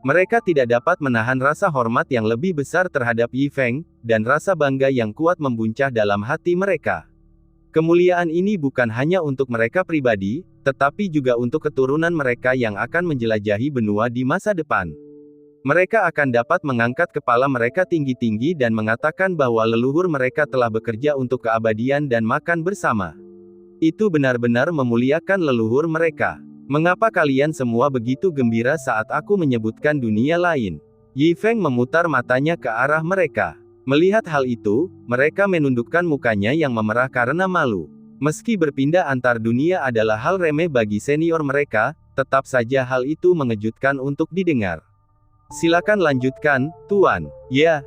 Mereka tidak dapat menahan rasa hormat yang lebih besar terhadap Yi Feng, dan rasa bangga yang kuat membuncah dalam hati mereka. Kemuliaan ini bukan hanya untuk mereka pribadi, tetapi juga untuk keturunan mereka yang akan menjelajahi benua di masa depan. Mereka akan dapat mengangkat kepala mereka tinggi-tinggi dan mengatakan bahwa leluhur mereka telah bekerja untuk keabadian dan makan bersama. Itu benar-benar memuliakan leluhur mereka. Mengapa kalian semua begitu gembira saat aku menyebutkan dunia lain? Yi Feng memutar matanya ke arah mereka. Melihat hal itu, mereka menundukkan mukanya yang memerah karena malu. Meski berpindah antar dunia adalah hal remeh bagi senior mereka, tetap saja hal itu mengejutkan untuk didengar. Silakan lanjutkan, Tuan. Ya,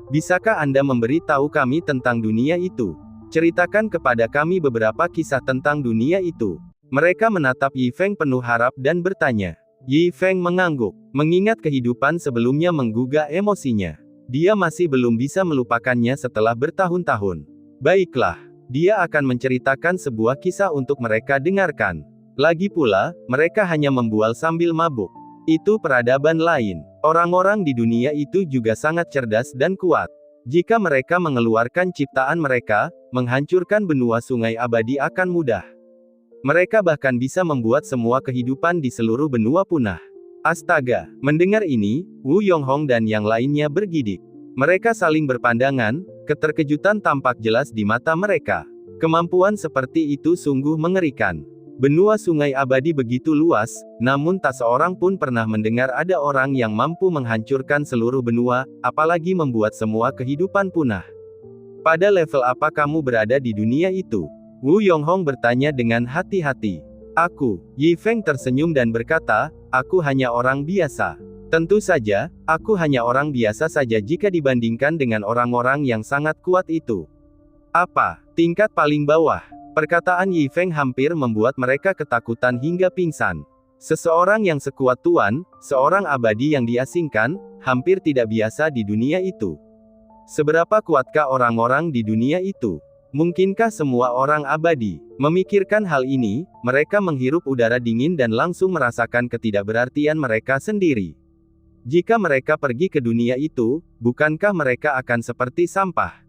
bisakah Anda memberitahu kami tentang dunia itu? Ceritakan kepada kami beberapa kisah tentang dunia itu. Mereka menatap Yi Feng penuh harap dan bertanya. Yi Feng mengangguk. Mengingat kehidupan sebelumnya menggugah emosinya. Dia masih belum bisa melupakannya setelah bertahun-tahun. Baiklah, dia akan menceritakan sebuah kisah untuk mereka dengarkan. Lagi pula, mereka hanya membual sambil mabuk. Itu peradaban lain. Orang-orang di dunia itu juga sangat cerdas dan kuat. Jika mereka mengeluarkan ciptaan mereka, menghancurkan benua Sungai Abadi akan mudah. Mereka bahkan bisa membuat semua kehidupan di seluruh benua punah. Astaga, mendengar ini, Wu Yonghong dan yang lainnya bergidik. Mereka saling berpandangan, keterkejutan tampak jelas di mata mereka. Kemampuan seperti itu sungguh mengerikan. Benua Sungai Abadi begitu luas, namun tak seorang pun pernah mendengar ada orang yang mampu menghancurkan seluruh benua, apalagi membuat semua kehidupan punah. Pada level apa kamu berada di dunia itu? Wu Yonghong bertanya dengan hati-hati. Aku, Yi Feng tersenyum dan berkata, aku hanya orang biasa. Tentu saja, aku hanya orang biasa saja jika dibandingkan dengan orang-orang yang sangat kuat itu. Apa? Tingkat paling bawah. Perkataan Yi Feng hampir membuat mereka ketakutan hingga pingsan. Seseorang yang sekuat Tuan, seorang abadi yang diasingkan, hampir tidak biasa di dunia itu. Seberapa kuatkah orang-orang di dunia itu? Mungkinkah semua orang abadi? Memikirkan hal ini, mereka menghirup udara dingin dan langsung merasakan ketidakberartian mereka sendiri. Jika mereka pergi ke dunia itu, bukankah mereka akan seperti sampah?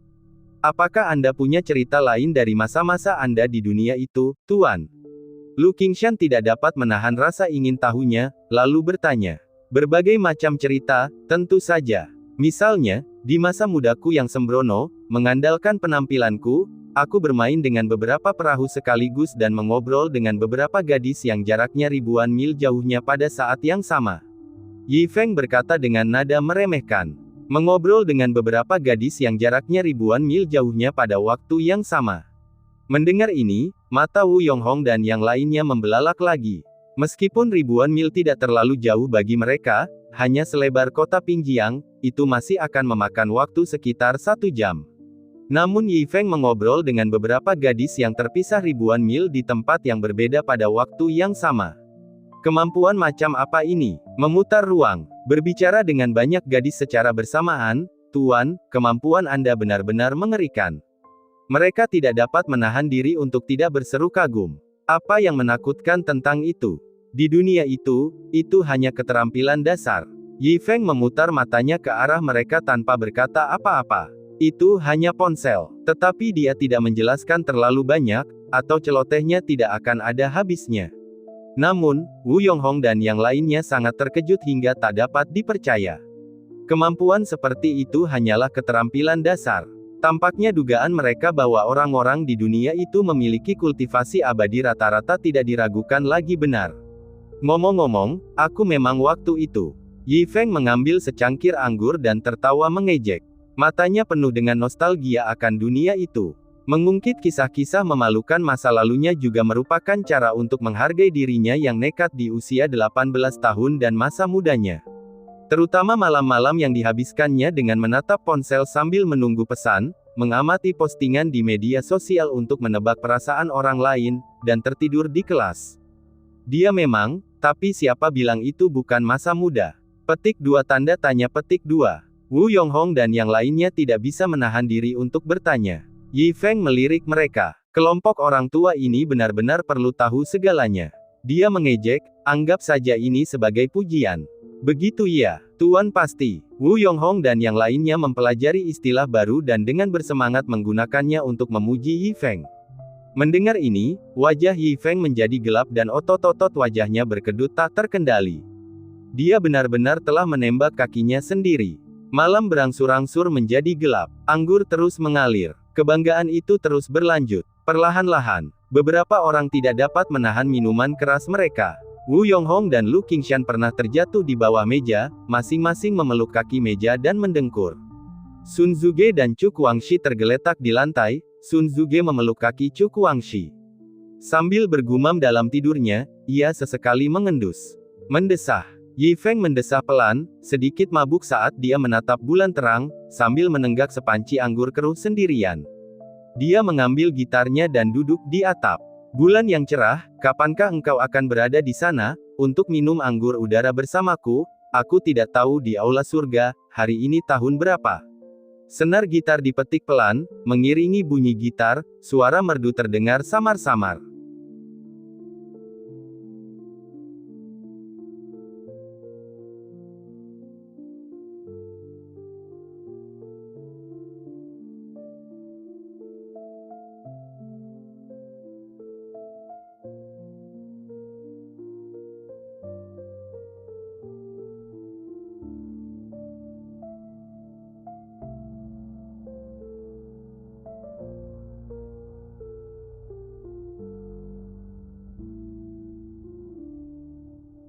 Apakah Anda punya cerita lain dari masa-masa Anda di dunia itu, Tuan? Lu Qingshan tidak dapat menahan rasa ingin tahunya, lalu bertanya. Berbagai macam cerita, tentu saja. Misalnya, di masa mudaku yang sembrono, mengandalkan penampilanku, aku bermain dengan beberapa perahu sekaligus dan mengobrol dengan beberapa gadis yang jaraknya ribuan mil jauhnya pada saat yang sama. Yi Feng berkata dengan nada meremehkan. Mengobrol dengan beberapa gadis yang jaraknya ribuan mil jauhnya pada waktu yang sama. Mendengar ini, mata Wu Yonghong dan yang lainnya membelalak lagi. Meskipun ribuan mil tidak terlalu jauh bagi mereka, hanya selebar kota Pingjiang, itu masih akan memakan waktu sekitar 1 jam. Namun Yi Feng mengobrol dengan beberapa gadis yang terpisah ribuan mil di tempat yang berbeda pada waktu yang sama. Kemampuan macam apa ini? Memutar ruang, berbicara dengan banyak gadis secara bersamaan, Tuan, kemampuan Anda benar-benar mengerikan. Mereka tidak dapat menahan diri untuk tidak berseru kagum. Apa yang menakutkan tentang itu? Di dunia itu hanya keterampilan dasar. Yi Feng memutar matanya ke arah mereka tanpa berkata apa-apa. Itu hanya ponsel. Tetapi dia tidak menjelaskan terlalu banyak, atau celotehnya tidak akan ada habisnya. Namun, Wu Yonghong dan yang lainnya sangat terkejut hingga tak dapat dipercaya. Kemampuan seperti itu hanyalah keterampilan dasar. Tampaknya dugaan mereka bahwa orang-orang di dunia itu memiliki kultivasi abadi rata-rata tidak diragukan lagi benar. Ngomong-ngomong, aku memang waktu itu. Yi Feng mengambil secangkir anggur dan tertawa mengejek. Matanya penuh dengan nostalgia akan dunia itu. Mengungkit kisah-kisah memalukan masa lalunya juga merupakan cara untuk menghargai dirinya yang nekat di usia 18 tahun dan masa mudanya. Terutama malam-malam yang dihabiskannya dengan menatap ponsel sambil menunggu pesan, mengamati postingan di media sosial untuk menebak perasaan orang lain, dan tertidur di kelas. Dia memang, tapi siapa bilang itu bukan masa muda? Petik 2 tanda tanya petik 2. Wu Yonghong dan yang lainnya tidak bisa menahan diri untuk bertanya. Yi Feng melirik mereka. Kelompok orang tua ini benar-benar perlu tahu segalanya. Dia mengejek, anggap saja ini sebagai pujian. Begitu ya, Tuan pasti. Wu Yonghong dan yang lainnya mempelajari istilah baru dan dengan bersemangat menggunakannya untuk memuji Yi Feng. Mendengar ini, wajah Yi Feng menjadi gelap dan otot-otot wajahnya berkedut tak terkendali. Dia benar-benar telah menembak kakinya sendiri. Malam berangsur-angsur menjadi gelap. Anggur terus mengalir. Kebanggaan itu terus berlanjut. Perlahan-lahan, beberapa orang tidak dapat menahan minuman keras mereka. Wu Yonghong dan Lu Qingshan pernah terjatuh di bawah meja, masing-masing memeluk kaki meja dan mendengkur. Sun Zuge dan Chu Guangxi tergeletak di lantai, Sun Zuge memeluk kaki Chu Guangxi. Sambil bergumam dalam tidurnya, ia sesekali mengendus. Mendesah. Yi Feng mendesah pelan, sedikit mabuk saat dia menatap bulan terang, sambil menenggak sepanci anggur keruh sendirian. Dia mengambil gitarnya dan duduk di atap. Bulan yang cerah, kapankah engkau akan berada di sana, untuk minum anggur udara bersamaku? Aku tidak tahu di aula surga, hari ini tahun berapa. Senar gitar dipetik pelan, mengiringi bunyi gitar, suara merdu terdengar samar-samar.